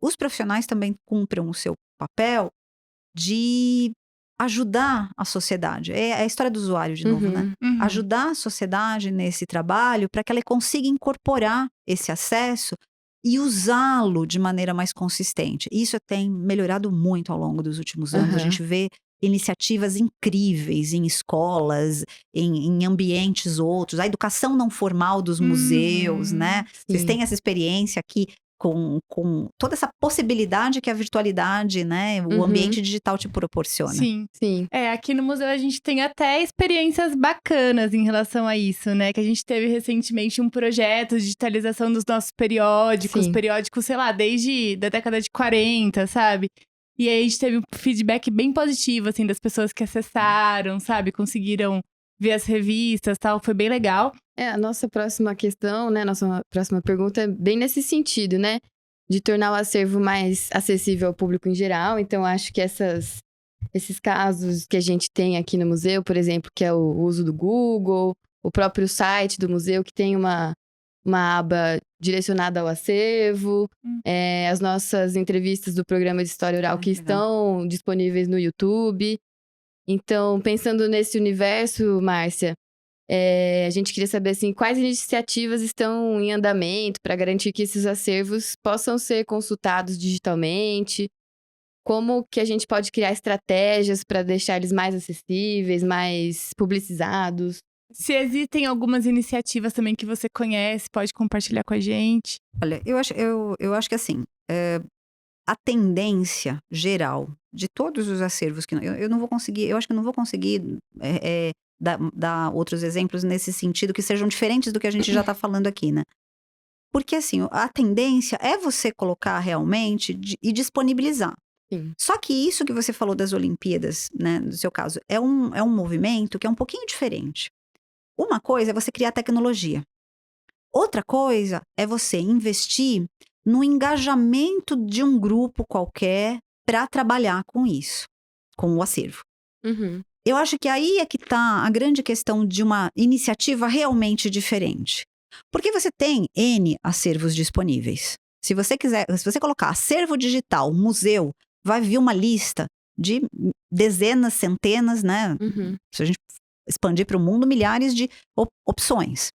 os profissionais também cumpram o seu papel de ajudar a sociedade. É a história do usuário de novo, né? Ajudar a sociedade nesse trabalho para que ela consiga incorporar esse acesso e usá-lo de maneira mais consistente. Isso tem melhorado muito ao longo dos últimos anos. A gente vê iniciativas incríveis em escolas, em ambientes outros. A educação não formal dos museus, né? Vocês têm essa experiência aqui com toda essa possibilidade que a virtualidade, né, o ambiente digital te proporciona. Sim. Sim. Aqui no museu a gente tem até experiências bacanas em relação a isso, né? Que a gente teve recentemente um projeto de digitalização dos nossos periódicos. Sim. Periódicos, sei lá, desde da década de 40, sabe? E aí a gente teve um feedback bem positivo, assim, das pessoas que acessaram, sabe? Conseguiram ver as revistas e tal, foi bem legal. A nossa próxima questão, né? Nossa próxima pergunta é bem nesse sentido, né? De tornar o acervo mais acessível ao público em geral. Então, acho que esses casos que a gente tem aqui no museu, por exemplo, que é o uso do Google, o próprio site do museu, que tem uma aba direcionada ao acervo, as nossas entrevistas do programa de História Oral que legal. estão disponíveis no YouTube. Então, pensando nesse universo, Márcia, a gente queria saber, assim, quais iniciativas estão em andamento para garantir que esses acervos possam ser consultados digitalmente? Como que a gente pode criar estratégias para deixar eles mais acessíveis, mais publicizados? Se existem algumas iniciativas também que você conhece, pode compartilhar com a gente. Olha, eu acho que assim, a tendência geral de todos os acervos que eu não vou conseguir, eu acho que eu não vou conseguir dar outros exemplos nesse sentido que sejam diferentes do que a gente já está falando aqui, né? Porque assim, a tendência é você colocar realmente e disponibilizar. Sim. Só que isso que você falou das Olimpíadas, né, no seu caso, é um movimento que é um pouquinho diferente. Uma coisa é você criar tecnologia. Outra coisa é você investir no engajamento de um grupo qualquer para trabalhar com isso, com o acervo. Eu acho que aí é que está a grande questão de uma iniciativa realmente diferente. Porque você tem N acervos disponíveis. Se você colocar acervo digital, museu, vai vir uma lista de dezenas, centenas, né? Se a gente expandir para o mundo, milhares de opções.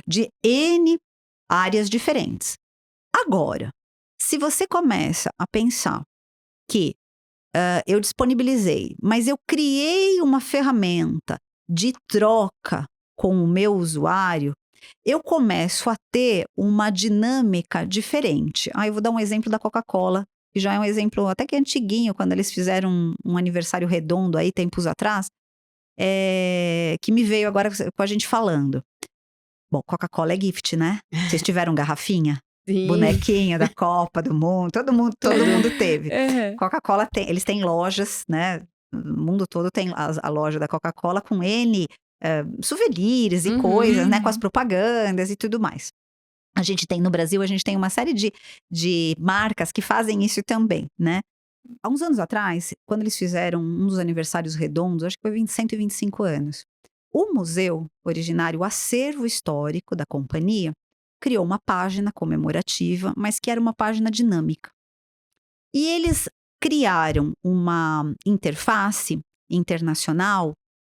De N áreas diferentes. Agora, se você começa a pensar que eu disponibilizei, mas eu criei uma ferramenta de troca com o meu usuário, eu começo a ter uma dinâmica diferente. Eu vou dar um exemplo da Coca-Cola, que já é um exemplo até que antiguinho, quando eles fizeram um aniversário redondo aí, tempos atrás, que me veio agora com a gente falando. Bom, Coca-Cola é gift, né? Vocês tiveram garrafinha? Sim. Bonequinha da Copa do Mundo, todo mundo teve. Coca-Cola eles têm lojas, né? O mundo todo tem a loja da Coca-Cola com N souvenirs e coisas, né? Com as propagandas e tudo mais. A gente tem no Brasil, a gente tem uma série de marcas que fazem isso também, né? Há uns anos atrás, quando eles fizeram um dos aniversários redondos, acho que foi 125 anos, o museu originário, o acervo histórico da companhia, criou uma página comemorativa, mas que era uma página dinâmica. E eles criaram uma interface internacional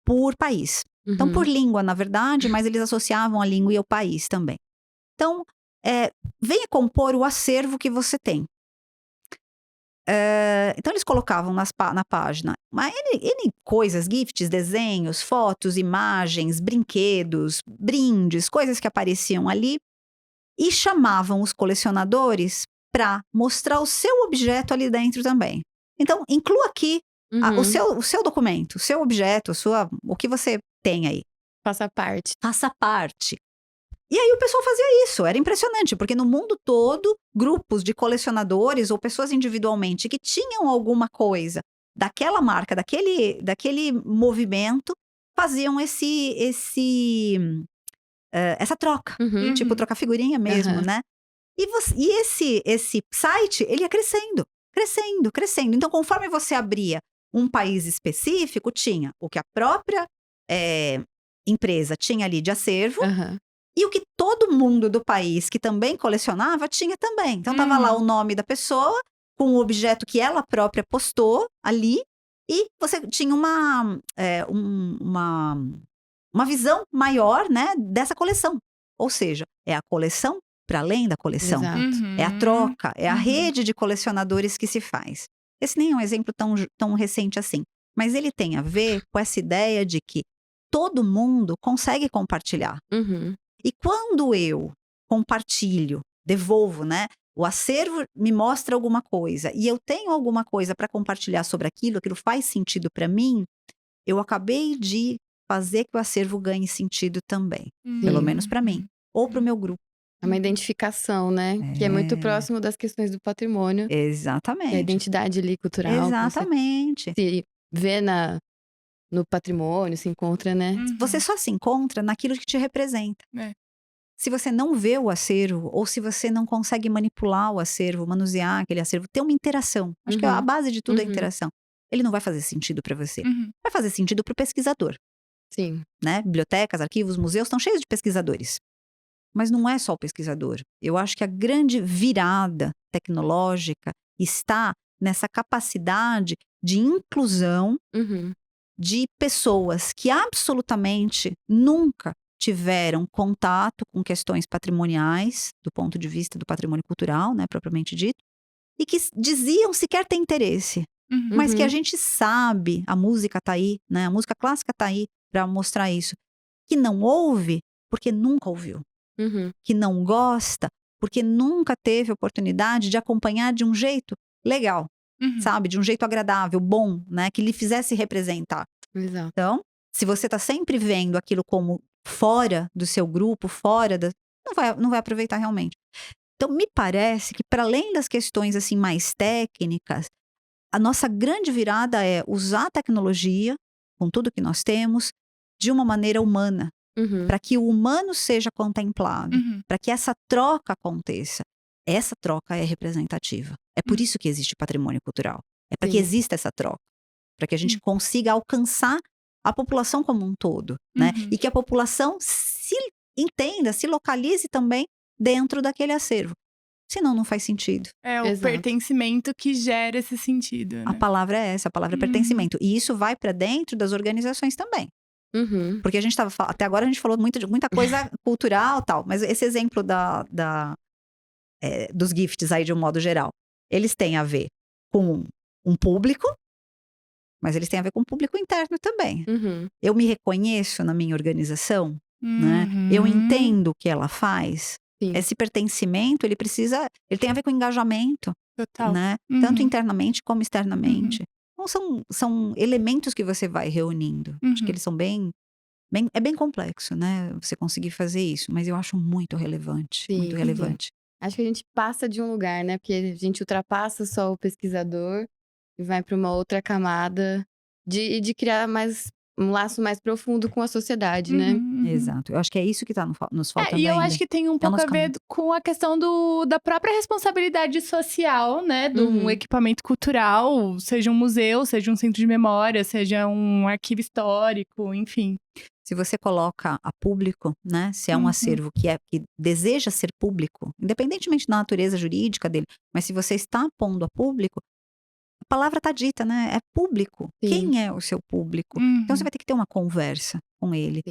por país. Então, por língua, na verdade, mas eles associavam a língua e ao país também. Então, venha compor o acervo que você tem. Então, eles colocavam na página N coisas, gifts, desenhos, fotos, imagens, brinquedos, brindes, coisas que apareciam ali e chamavam os colecionadores para mostrar o seu objeto ali dentro também. Então, inclua aqui o seu documento, o seu objeto, o que você tem aí. Faça parte. Faça parte. E aí o pessoal fazia isso, era impressionante, porque no mundo todo, grupos de colecionadores ou pessoas individualmente que tinham alguma coisa daquela marca, daquele movimento, faziam essa troca, tipo trocar figurinha mesmo, né? E esse site, ele ia crescendo. Então, conforme você abria um país específico, tinha o que a própria empresa tinha ali de acervo, e o que todo mundo do país que também colecionava tinha também. Então, tava lá o nome da pessoa, com o objeto que ela própria postou ali, e você tinha uma visão maior, né, dessa coleção. Ou seja, é a coleção para além da coleção. É a troca, é a rede de colecionadores que se faz. Esse nem é um exemplo tão recente assim, mas ele tem a ver com essa ideia de que todo mundo consegue compartilhar. E quando eu compartilho, devolvo, né? o acervo me mostra alguma coisa e eu tenho alguma coisa para compartilhar sobre aquilo faz sentido para mim, eu acabei de fazer que o acervo ganhe sentido também, pelo menos para mim, ou para o meu grupo. É uma identificação, né? Que é muito próximo das questões do patrimônio. Exatamente. Que é a identidade ali cultural. Exatamente. Se vê no patrimônio, se encontra, né? Você só se encontra naquilo que te representa. Se você não vê o acervo, ou se você não consegue manipular o acervo, manusear aquele acervo, ter uma interação. Acho que a base de tudo é a interação. Ele não vai fazer sentido para você. Vai fazer sentido para o pesquisador. Sim. Né? Bibliotecas, arquivos, museus estão cheios de pesquisadores. Mas não é só o pesquisador. Eu acho que a grande virada tecnológica está nessa capacidade de inclusão de pessoas que absolutamente nunca tiveram contato com questões patrimoniais, do ponto de vista do patrimônio cultural, né, propriamente dito, e que diziam sequer ter interesse. Mas que a gente sabe, a música tá aí, né, a música clássica tá aí para mostrar isso, que não ouve porque nunca ouviu. Que não gosta porque nunca teve oportunidade de acompanhar de um jeito legal, sabe? De um jeito agradável, bom, né? Que lhe fizesse representar. Exato. Então, se você tá sempre vendo aquilo como fora do seu grupo, não vai aproveitar realmente. Então, me parece que para além das questões assim mais técnicas, a nossa grande virada é usar a tecnologia, com tudo que nós temos, de uma maneira humana. Para que o humano seja contemplado, para que essa troca aconteça. Essa troca é representativa. É por isso que existe patrimônio cultural. É para que exista essa troca. Para que a gente consiga alcançar a população como um todo, né? E que a população se entenda, se localize também dentro daquele acervo. Senão não faz sentido. É o pertencimento que gera esse sentido, né? A palavra é essa, a palavra é pertencimento. E isso vai para dentro das organizações também. Porque a gente estava até agora a gente falou muito de muita coisa cultural e tal, mas esse exemplo dos gifts aí de um modo geral, eles têm a ver com um público, mas eles têm a ver com um público interno também. Eu me reconheço na minha organização, né? Eu entendo o que ela faz. Esse pertencimento, ele tem a ver com engajamento, total, né? Tanto internamente como externamente. Então, são elementos que você vai reunindo. Acho que eles são é bem complexo, né? Você conseguir fazer isso, mas eu acho muito relevante. Sim, muito relevante. Acho que a gente passa de um lugar, né? Porque a gente ultrapassa só o pesquisador e vai para uma outra camada de criar um laço mais profundo com a sociedade, né? Exato. Eu acho que é isso que tá nos faltando e eu ainda. acho que tem um pouco a ver com a questão da própria responsabilidade social, né? De um equipamento cultural, seja um museu, seja um centro de memória, seja um arquivo histórico, enfim. Se você coloca a público, né? Se é um acervo que deseja ser público, independentemente da natureza jurídica dele, mas se você está pondo a público, a palavra tá dita, né? É público. Quem é o seu público? Então você vai ter que ter uma conversa com ele.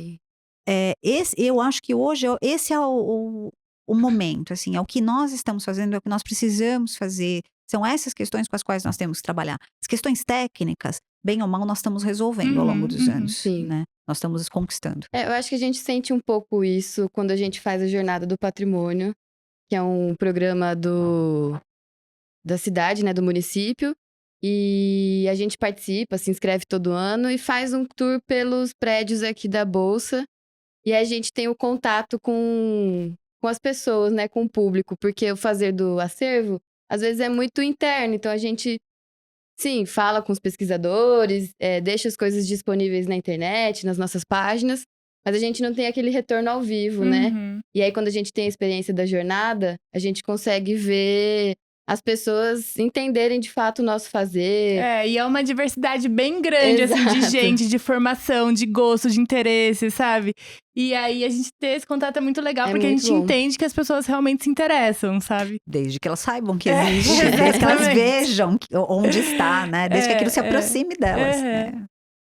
Eu acho que hoje esse é o momento, assim, é o que nós estamos fazendo, é o que nós precisamos fazer. São essas questões com as quais nós temos que trabalhar. As questões técnicas, bem ou mal, nós estamos resolvendo ao longo dos anos, né? Nós estamos conquistando. Eu acho que a gente sente um pouco isso quando a gente faz a Jornada do Patrimônio, que é um programa da cidade, né, do município. E a gente participa, se inscreve todo ano e faz um tour pelos prédios aqui da Bolsa. E a gente tem o contato com as pessoas, né, com o público. Porque o fazer do acervo, às vezes, é muito interno. Então, a gente, sim, fala com os pesquisadores, deixa as coisas disponíveis na internet, nas nossas páginas. Mas a gente não tem aquele retorno ao vivo, né? E aí, quando a gente tem a experiência da jornada, a gente consegue ver as pessoas entenderem de fato o nosso fazer. E é uma diversidade bem grande, assim, de gente, de formação, de gosto, de interesse, sabe? E aí, a gente ter esse contato é muito legal, porque muito a gente entende que as pessoas realmente se interessam, sabe? Desde que elas saibam que existe, desde que elas vejam onde está, né? Desde que aquilo se aproxime delas.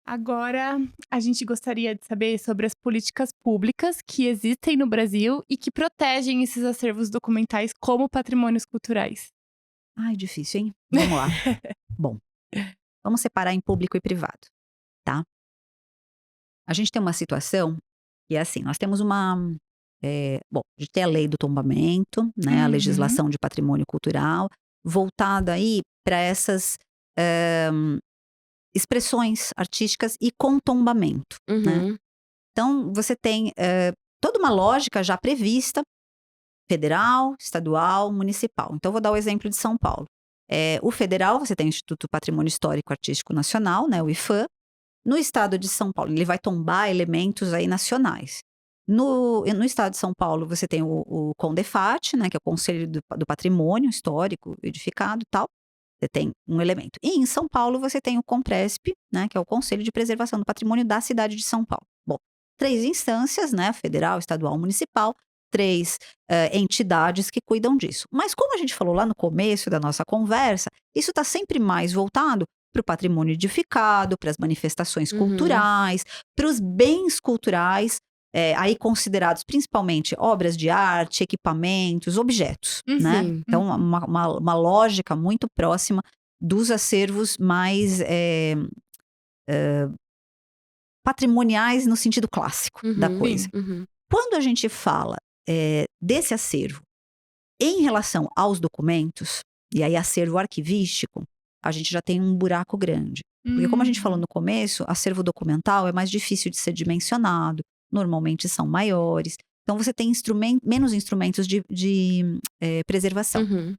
Agora, a gente gostaria de saber sobre as políticas públicas que existem no Brasil e que protegem esses acervos documentais como patrimônios culturais. Ai, difícil, hein? Vamos lá. Bom, vamos separar em público e privado, tá? A gente tem uma situação que é assim, nós temos uma bom, a gente tem a lei do tombamento, né, a Uhum. legislação de patrimônio cultural, voltada aí para essas expressões artísticas e com tombamento, né? Uhum. Então, você tem toda uma lógica já prevista, federal, estadual, municipal. Então, eu vou dar o exemplo de São Paulo. O federal, você tem o Instituto Patrimônio Histórico Artístico Nacional, né, o IPHAN. No estado de São Paulo, ele vai tombar elementos aí nacionais. No estado de São Paulo, você tem o CONDEFAT, né, que é o Conselho do Patrimônio Histórico Edificado e tal. Você tem um elemento. E em São Paulo, você tem o CONPRESP, né, que é o Conselho de Preservação do Patrimônio da cidade de São Paulo. Bom, 3 instâncias, né, federal, estadual, municipal, 3 entidades que cuidam disso. Mas como a gente falou lá no começo da nossa conversa, isso está sempre mais voltado para o patrimônio edificado, para as manifestações culturais, para os bens culturais, aí considerados principalmente obras de arte, equipamentos, objetos, né? Sim. Então, uma lógica muito próxima dos acervos mais patrimoniais no sentido clássico da coisa. Uhum. Quando a gente fala desse acervo em relação aos documentos, e aí acervo arquivístico, a gente já tem um buraco grande. Porque como a gente falou no começo, acervo documental é mais difícil de ser dimensionado, normalmente são maiores. Então você tem menos instrumentos de preservação. Uhum.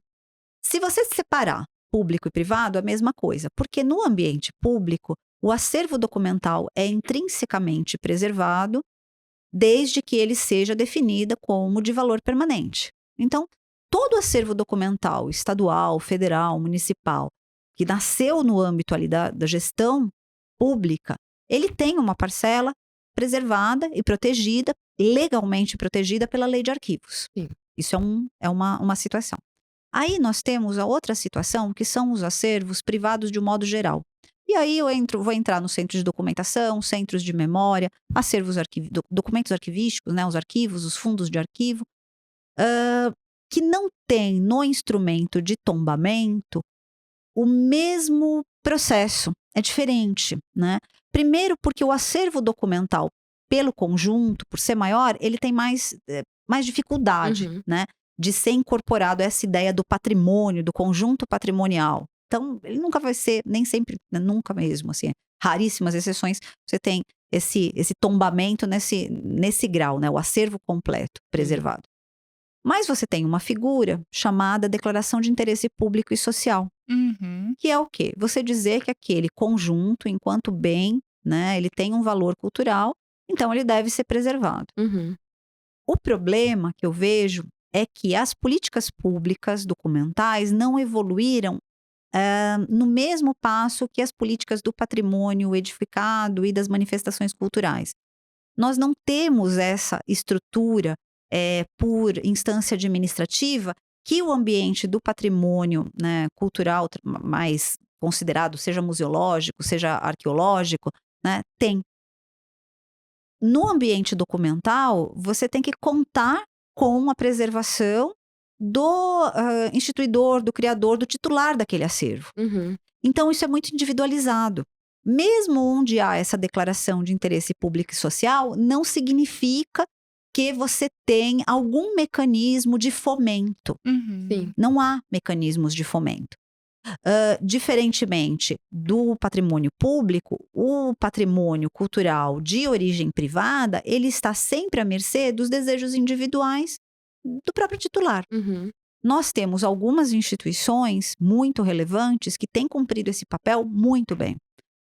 Se você separar público e privado, é a mesma coisa. Porque no ambiente público, o acervo documental é intrinsecamente preservado desde que ele seja definido como de valor permanente. Então, todo acervo documental, estadual, federal, municipal, que nasceu no âmbito ali da gestão pública, ele tem uma parcela preservada e protegida, legalmente protegida pela lei de arquivos. Sim. Isso é uma situação. Aí nós temos a outra situação, que são os acervos privados de um modo geral. E aí vou entrar no centro de documentação, centros de memória, acervos documentos arquivísticos, né, os arquivos, os fundos de arquivo, que não tem no instrumento de tombamento o mesmo processo, é diferente, né? Primeiro porque o acervo documental, pelo conjunto, por ser maior, ele tem mais dificuldade, né, de ser incorporado a essa ideia do patrimônio, do conjunto patrimonial. Então, ele nunca vai ser, nem sempre, nunca mesmo, assim, raríssimas exceções, você tem esse tombamento nesse grau, né, o acervo completo, preservado. Mas você tem uma figura chamada Declaração de Interesse Público e Social, que é o quê? Você dizer que aquele conjunto, enquanto bem, né, ele tem um valor cultural, então ele deve ser preservado. O problema que eu vejo é que as políticas públicas documentais não evoluíram no mesmo passo que as políticas do patrimônio edificado e das manifestações culturais. Nós não temos essa estrutura por instância administrativa que o ambiente do patrimônio, né, cultural mais considerado, seja museológico, seja arqueológico, né, tem. No ambiente documental, você tem que contar com a preservação do instituidor, do criador, do titular daquele acervo. Então, isso é muito individualizado. Mesmo onde há essa declaração de interesse público e social, não significa que você tem algum mecanismo de fomento. Sim. Não há mecanismos de fomento. Diferentemente do patrimônio público, o patrimônio cultural de origem privada, ele está sempre à mercê dos desejos individuais do próprio titular. Nós temos algumas instituições muito relevantes que têm cumprido esse papel muito bem.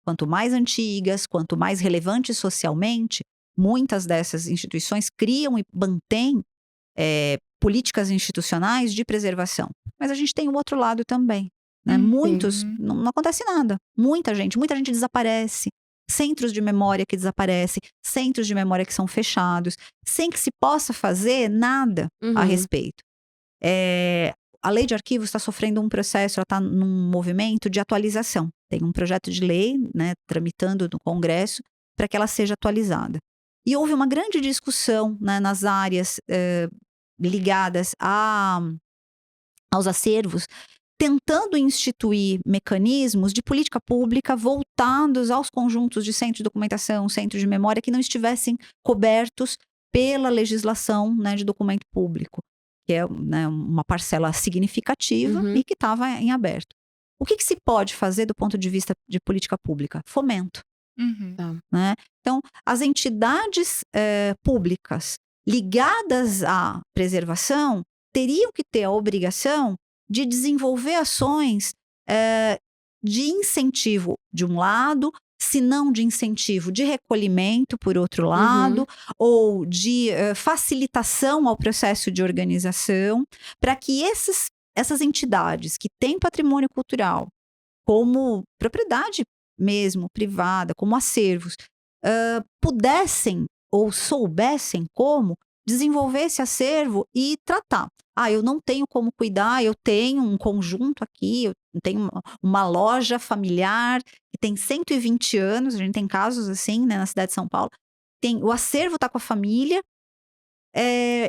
Quanto mais antigas, quanto mais relevantes socialmente, muitas dessas instituições criam e mantêm políticas institucionais de preservação. Mas a gente tem o outro lado também. Né? Muitos, não acontece nada. Muita gente desaparece. Centros de memória que desaparecem, centros de memória que são fechados, sem que se possa fazer nada a respeito. A lei de arquivos está sofrendo um processo, ela está num movimento de atualização. Tem um projeto de lei, né, tramitando no Congresso para que ela seja atualizada. E houve uma grande discussão, né, nas áreas ligadas aos acervos, tentando instituir mecanismos de política pública voltados aos conjuntos de centros de documentação, centros de memória, que não estivessem cobertos pela legislação, né, de documento público, que é, né, uma parcela significativa e que estava em aberto. O que se pode fazer do ponto de vista de política pública? Fomento. Tá. Né? Então, as entidades públicas ligadas à preservação teriam que ter a obrigação de desenvolver ações de incentivo, de um lado, se não de incentivo de recolhimento, por outro lado, ou de facilitação ao processo de organização, para que essas entidades que têm patrimônio cultural como propriedade mesmo, privada, como acervos, pudessem ou soubessem como desenvolver esse acervo e tratar. Eu não tenho como cuidar, eu tenho um conjunto aqui, eu tenho uma loja familiar que tem 120 anos, a gente tem casos assim, né, na cidade de São Paulo, o acervo está com a família,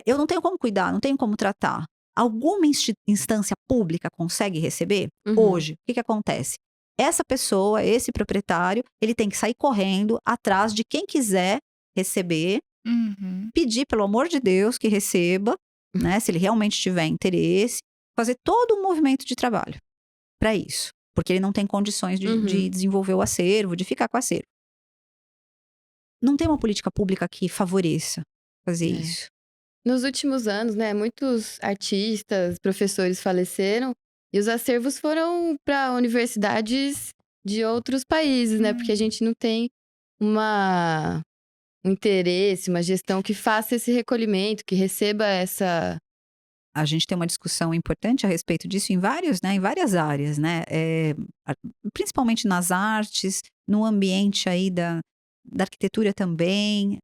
eu não tenho como cuidar, não tenho como tratar. Alguma instância pública consegue receber? Hoje, o que acontece? Essa pessoa, esse proprietário, ele tem que sair correndo atrás de quem quiser receber, pedir, pelo amor de Deus, que receba, né, se ele realmente tiver interesse, fazer todo um movimento de trabalho para isso, porque ele não tem condições de desenvolver o acervo, de ficar com o acervo. Não tem uma política pública que favoreça fazer isso. Nos últimos anos, né, muitos artistas, professores faleceram e os acervos foram para universidades de outros países, né? Porque a gente não tem um interesse, uma gestão que faça esse recolhimento, que receba essa... A gente tem uma discussão importante a respeito disso em várias áreas, né? Principalmente nas artes, no ambiente aí da arquitetura também,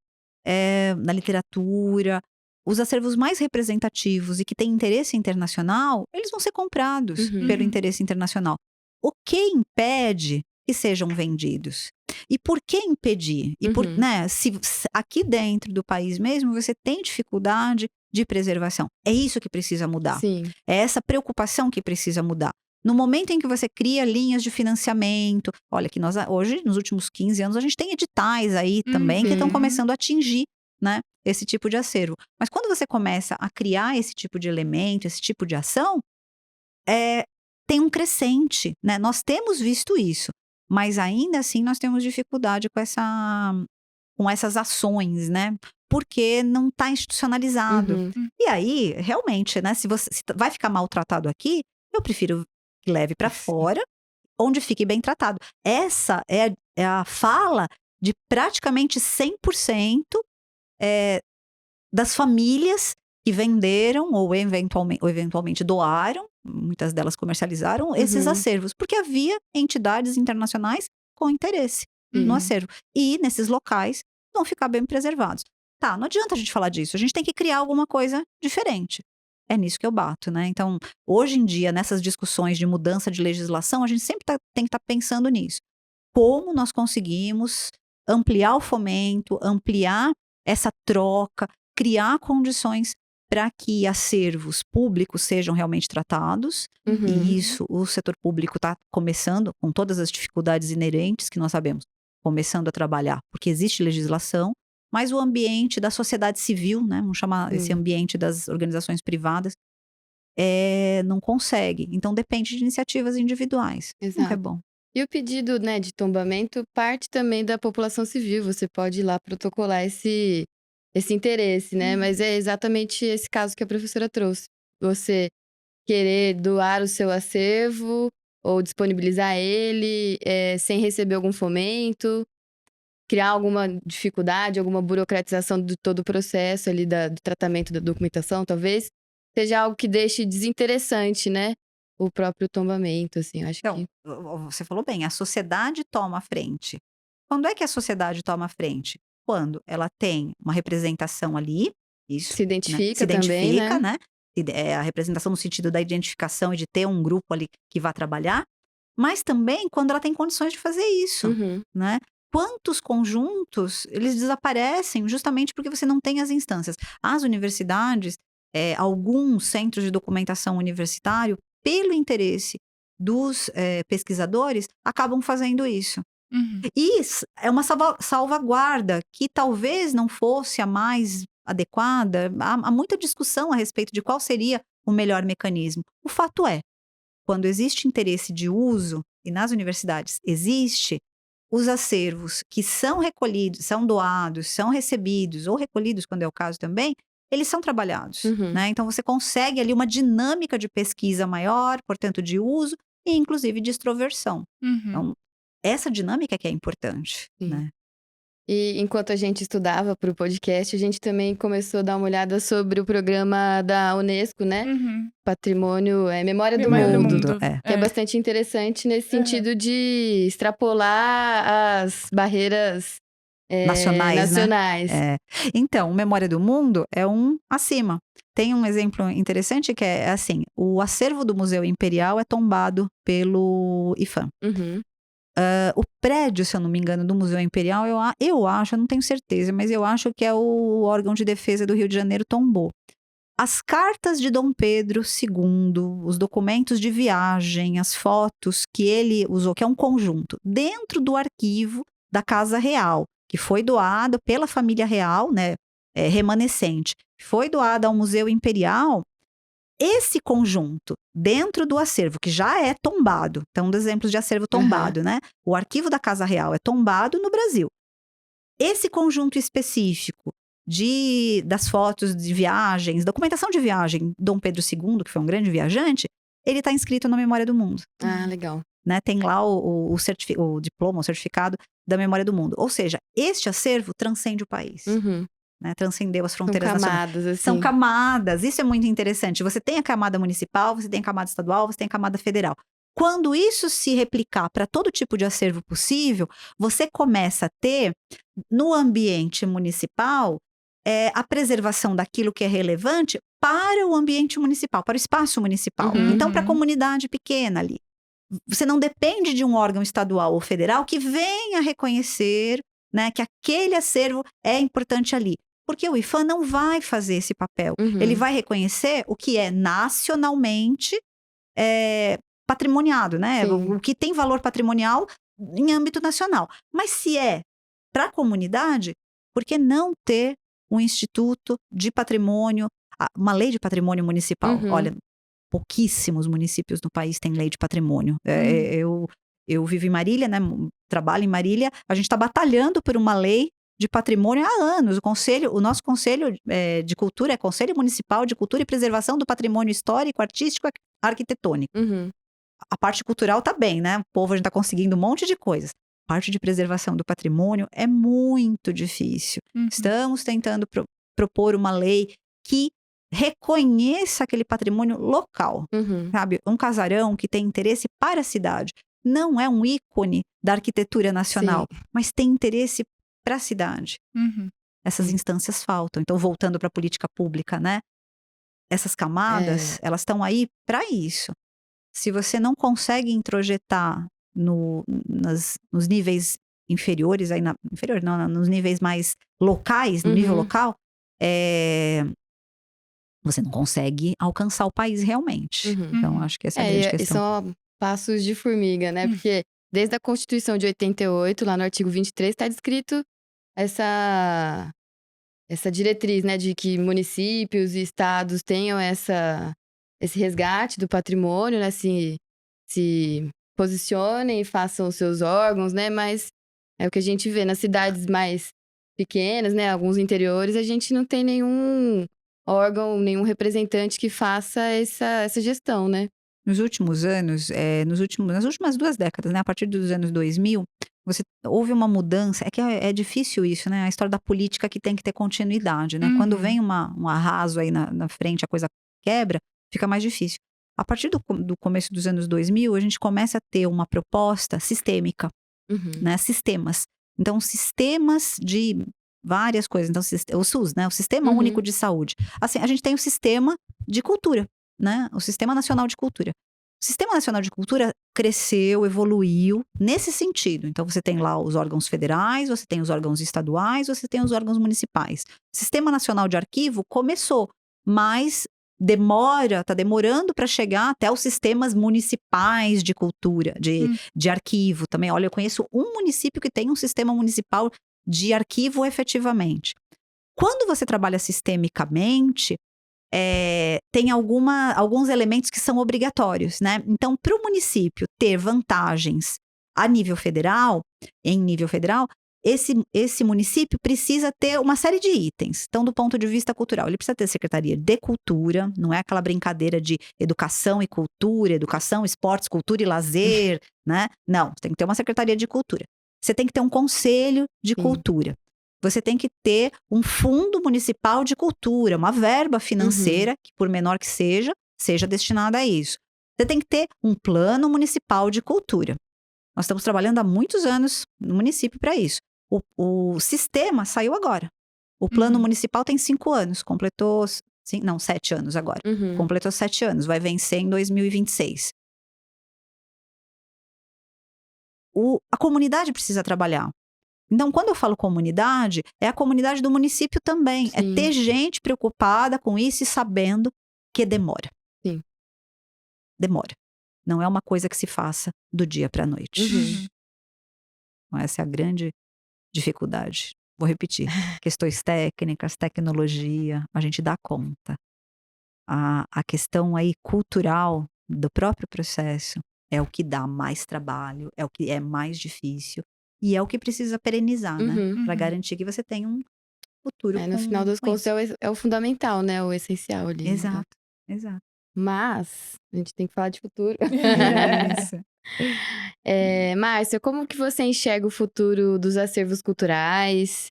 na literatura. Os acervos mais representativos e que têm interesse internacional, eles vão ser comprados pelo interesse internacional. O que impede que sejam vendidos? E por que impedir? E né, se aqui dentro do país mesmo você tem dificuldade de preservação, é isso que precisa mudar. Sim. É essa preocupação que precisa mudar. No momento em que você cria linhas de financiamento, olha que nós hoje, nos últimos 15 anos, a gente tem editais aí também que estão começando a atingir, né, esse tipo de acervo. Mas quando você começa a criar esse tipo de elemento, esse tipo de ação, tem um crescente, né? Nós temos visto isso, mas ainda assim nós temos dificuldade com essas ações, né? Porque não está institucionalizado. E aí, realmente, né? Se vai ficar maltratado aqui, eu prefiro que leve para fora, onde fique bem tratado. Essa é a fala de praticamente 100% das famílias que venderam ou eventualmente doaram, muitas delas comercializaram esses acervos, porque havia entidades internacionais com interesse no acervo. E nesses locais vão ficar bem preservados. Tá, não adianta a gente falar disso, a gente tem que criar alguma coisa diferente. É nisso que eu bato, né? Então, hoje em dia, nessas discussões de mudança de legislação, a gente sempre tem que estar pensando nisso. Como nós conseguimos ampliar o fomento, ampliar essa troca, criar condições para que acervos públicos sejam realmente tratados. E isso, o setor público está começando, com todas as dificuldades inerentes que nós sabemos, começando a trabalhar, porque existe legislação, mas o ambiente da sociedade civil, né, vamos chamar esse ambiente das organizações privadas, não consegue. Então, depende de iniciativas individuais. Exato. Nunca é bom. E o pedido, né, de tombamento parte também da população civil. Você pode ir lá protocolar esse interesse, né? Mas é exatamente esse caso que a professora trouxe. Você querer doar o seu acervo ou disponibilizar ele sem receber algum fomento, criar alguma dificuldade, alguma burocratização de todo o processo ali do tratamento da documentação, talvez seja algo que deixe desinteressante, né? O próprio tombamento, assim, acho Então, que... você falou bem, a sociedade toma a frente. Quando é que a sociedade toma a frente? Quando ela tem uma representação ali, isso, Se identifica, né? Se também, identifica, né? A representação no sentido da identificação e de ter um grupo ali que vá trabalhar, mas também quando ela tem condições de fazer isso, né? Quantos conjuntos, eles desaparecem justamente porque você não tem as instâncias. As universidades, alguns centros de documentação universitário, pelo interesse dos pesquisadores, acabam fazendo isso. E é uma salvaguarda que talvez não fosse a mais adequada, há muita discussão a respeito de qual seria o melhor mecanismo. O fato é, quando existe interesse de uso, e nas universidades existe, os acervos que são recolhidos, são doados, são recebidos, ou recolhidos, quando é o caso também, eles são trabalhados, né? Então, você consegue ali uma dinâmica de pesquisa maior, portanto, de uso, e inclusive de extroversão. Então, essa dinâmica que é importante, né? E enquanto a gente estudava para o podcast, a gente também começou a dar uma olhada sobre o programa da Unesco, né? Patrimônio, Memória do Mundo. Que é bastante interessante nesse sentido de extrapolar as barreiras nacionais. Né? Então, Memória do Mundo é um acima. Tem um exemplo interessante que é assim, o acervo do Museu Imperial é tombado pelo IPHAN. O prédio, se eu não me engano, do Museu Imperial, eu acho, eu não tenho certeza, mas eu acho que é o órgão de defesa do Rio de Janeiro tombou. As cartas de Dom Pedro II, os documentos de viagem, as fotos que ele usou, que é um conjunto, dentro do arquivo da Casa Real, que foi doado pela família real, né, remanescente, foi doado ao Museu Imperial. Esse conjunto, dentro do acervo, que já é tombado, então, dos exemplos de acervo tombado, né? O arquivo da Casa Real é tombado no Brasil. Esse conjunto específico das fotos de viagens, documentação de viagem, Dom Pedro II, que foi um grande viajante, ele está inscrito na Memória do Mundo. Ah, legal. Né? Tem lá o diploma, o certificado da Memória do Mundo. Ou seja, este acervo transcende o país. Né, transcendeu as fronteiras nacionais. Assim. São camadas, isso é muito interessante. Você tem a camada municipal, você tem a camada estadual, você tem a camada federal. Quando isso se replicar para todo tipo de acervo possível, você começa a ter, no ambiente municipal, a preservação daquilo que é relevante para o ambiente municipal, para o espaço municipal. Então, para a comunidade pequena ali. Você não depende de um órgão estadual ou federal que venha reconhecer, né, que aquele acervo é importante ali. Porque o IPHAN não vai fazer esse papel. Ele vai reconhecer o que é nacionalmente patrimoniado, né? O que tem valor patrimonial em âmbito nacional. Mas se é para a comunidade, por que não ter um instituto de patrimônio, uma lei de patrimônio municipal? Olha, pouquíssimos municípios no país têm lei de patrimônio. Eu vivo em Marília, né? Trabalho em Marília. A gente está batalhando por uma lei de patrimônio há anos. O nosso Conselho de Cultura é Conselho Municipal de Cultura e Preservação do Patrimônio Histórico, Artístico e Arquitetônico. A parte cultural tá bem, né? O povo, a gente tá conseguindo um monte de coisas. A parte de preservação do patrimônio é muito difícil. Estamos tentando propor uma lei que reconheça aquele patrimônio local, sabe? Um casarão que tem interesse para a cidade. Não é um ícone da arquitetura nacional, mas tem interesse para a cidade. Essas instâncias faltam. Então, voltando para a política pública, né? Essas camadas, elas estão aí para isso. Se você não consegue introjetar nos níveis inferiores, nos níveis mais locais, no nível local, você não consegue alcançar o país realmente. Então, acho que essa é a grande questão. São passos de formiga, né? Porque desde a Constituição de 88, lá no artigo 23, está descrito essa diretriz, né? De que municípios e estados tenham esse resgate do patrimônio, né? Se posicionem e façam os seus órgãos, né? Mas é o que a gente vê nas cidades mais pequenas, né? Alguns interiores, a gente não tem nenhum órgão, nenhum representante que faça essa gestão, né? Nos últimos anos, nas últimas 2 décadas, né? A partir dos anos 2000, houve uma mudança. É que é difícil isso, né? A história da política que tem que ter continuidade, né? Quando vem um arraso aí na frente, a coisa quebra, fica mais difícil. A partir do começo dos anos 2000, a gente começa a ter uma proposta sistêmica, né? Sistemas. Então, sistemas de várias coisas. Então, o SUS, né? O Sistema Único de Saúde. Assim, a gente tem o Sistema de Cultura, né? O Sistema Nacional de Cultura. O Sistema Nacional de Cultura cresceu, evoluiu nesse sentido. Então, você tem lá os órgãos federais, você tem os órgãos estaduais, você tem os órgãos municipais. O Sistema Nacional de Arquivo começou, mas está demorando para chegar até os sistemas municipais de cultura, de arquivo também. Olha, eu conheço um município que tem um sistema municipal de arquivo efetivamente. Quando você trabalha sistemicamente, tem alguns elementos que são obrigatórios, né? Então, para o município ter vantagens em nível federal, esse município precisa ter uma série de itens. Então, do ponto de vista cultural, ele precisa ter Secretaria de Cultura, não é aquela brincadeira de educação e cultura, educação, esportes, cultura e lazer, né? Não, você tem que ter uma Secretaria de Cultura. Você tem que ter um Conselho de Cultura. Você tem que ter um fundo municipal de cultura, uma verba financeira, que por menor que seja destinada a isso. Você tem que ter um plano municipal de cultura. Nós estamos trabalhando há muitos anos no município para isso. O sistema saiu agora. O plano municipal tem 5 anos, completou, 7 anos agora. Completou 7 anos, vai vencer em 2026. A comunidade precisa trabalhar. Então, quando eu falo comunidade, é a comunidade do município também. Sim. É ter gente preocupada com isso e sabendo que demora. Sim. Demora. Não é uma coisa que se faça do dia para a noite. Então, essa é a grande dificuldade. Vou repetir. Questões técnicas, tecnologia, a gente dá conta. A questão aí cultural do próprio processo é o que dá mais trabalho, é o que é mais difícil. E é o que precisa perenizar, né? Para garantir que você tenha um futuro no final das contas é o fundamental, né? O essencial ali. Exato, então. Exato. Mas, a gente tem que falar de futuro. Isso. Márcia, como que você enxerga o futuro dos acervos culturais?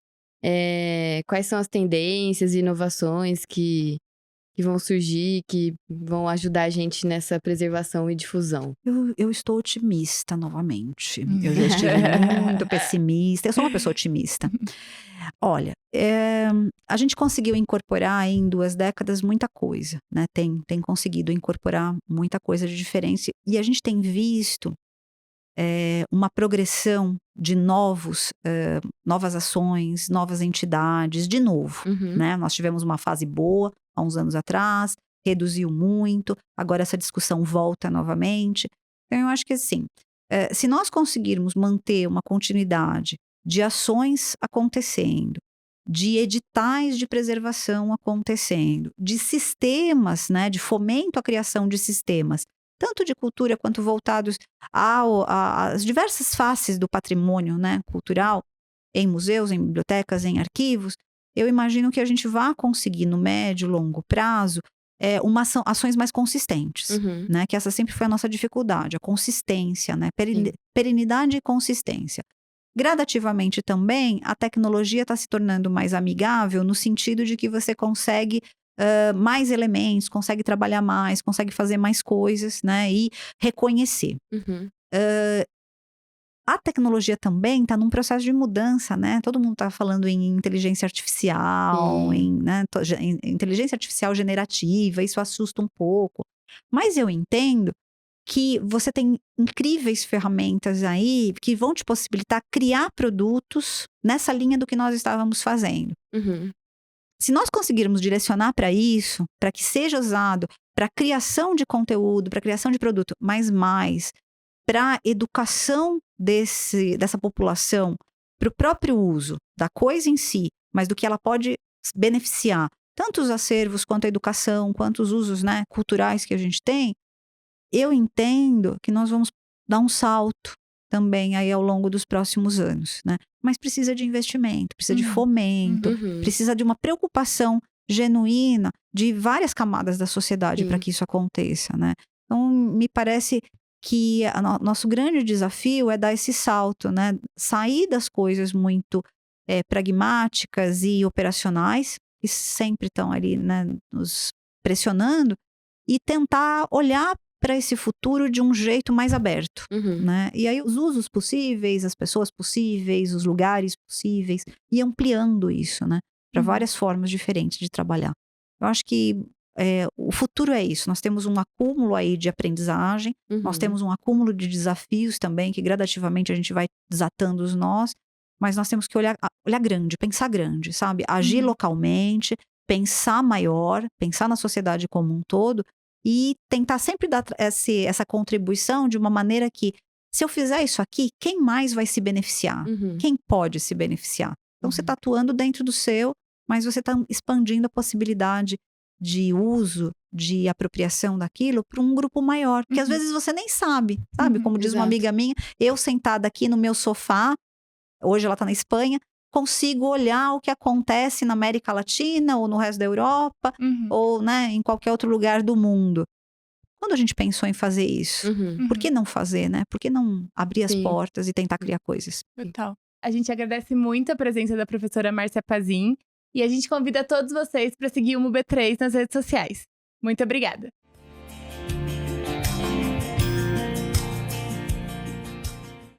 Quais são as tendências e inovações que vão surgir, que vão ajudar a gente nessa preservação e difusão? Eu estou otimista novamente. Eu já estive muito pessimista. Eu sou uma pessoa otimista. Olha, a gente conseguiu incorporar em 2 décadas muita coisa, né? Tem conseguido incorporar muita coisa de diferença. E a gente tem visto uma progressão de novas ações, novas entidades, de novo, né? Nós tivemos uma fase boa há uns anos atrás, reduziu muito, agora essa discussão volta novamente. Então, eu acho que assim, se nós conseguirmos manter uma continuidade de ações acontecendo, de editais de preservação acontecendo, de sistemas, né, de fomento à criação de sistemas, tanto de cultura quanto voltados às diversas faces do patrimônio, né, cultural, em museus, em bibliotecas, em arquivos, eu imagino que a gente vai conseguir, no médio e longo prazo, ações mais consistentes, né? Que essa sempre foi a nossa dificuldade, a consistência, né? Perenidade e consistência. Gradativamente também, a tecnologia está se tornando mais amigável no sentido de que você consegue mais elementos, consegue trabalhar mais, consegue fazer mais coisas, né? E reconhecer. A tecnologia também está num processo de mudança, né? Todo mundo está falando em inteligência artificial, em inteligência artificial generativa, isso assusta um pouco. Mas eu entendo que você tem incríveis ferramentas aí que vão te possibilitar criar produtos nessa linha do que nós estávamos fazendo. Se nós conseguirmos direcionar para isso, para que seja usado para criação de conteúdo, para criação de produto, mas mais para educação dessa população, para o próprio uso da coisa em si, mas do que ela pode beneficiar, tanto os acervos quanto a educação, quanto os usos, né, culturais que a gente tem, eu entendo que nós vamos dar um salto também aí ao longo dos próximos anos, né? Mas precisa de investimento, precisa de fomento, precisa de uma preocupação genuína de várias camadas da sociedade para que isso aconteça, né? Então, me parece que nosso grande desafio é dar esse salto, né? Sair das coisas muito pragmáticas e operacionais, que sempre estão ali, né, nos pressionando, e tentar olhar para esse futuro de um jeito mais aberto, né? E aí os usos possíveis, as pessoas possíveis, os lugares possíveis, e ampliando isso, né? Para várias formas diferentes de trabalhar. Eu acho que o futuro é isso. Nós temos um acúmulo aí de aprendizagem, nós temos um acúmulo de desafios também, que gradativamente a gente vai desatando os nós, mas nós temos que olhar grande, pensar grande, sabe? Agir localmente, pensar maior, pensar na sociedade como um todo, e tentar sempre dar essa contribuição de uma maneira que, se eu fizer isso aqui, quem mais vai se beneficiar? Quem pode se beneficiar? Então, você está atuando dentro do seu mas você está expandindo a possibilidade de uso, de apropriação daquilo para um grupo maior, que às vezes você nem sabe, Como diz uma exato. amiga minha, eu sentada aqui no meu sofá, hoje ela está na Espanha, consigo olhar o que acontece na América Latina ou no resto da Europa, ou, né, em qualquer outro lugar do mundo. Quando a gente pensou em fazer isso, por que não fazer, né? Por que não abrir as Sim. portas e tentar criar coisas? Total. A gente agradece muito a presença da professora Márcia Pazin e a gente convida todos vocês para seguir o MUB3 nas redes sociais. Muito obrigada!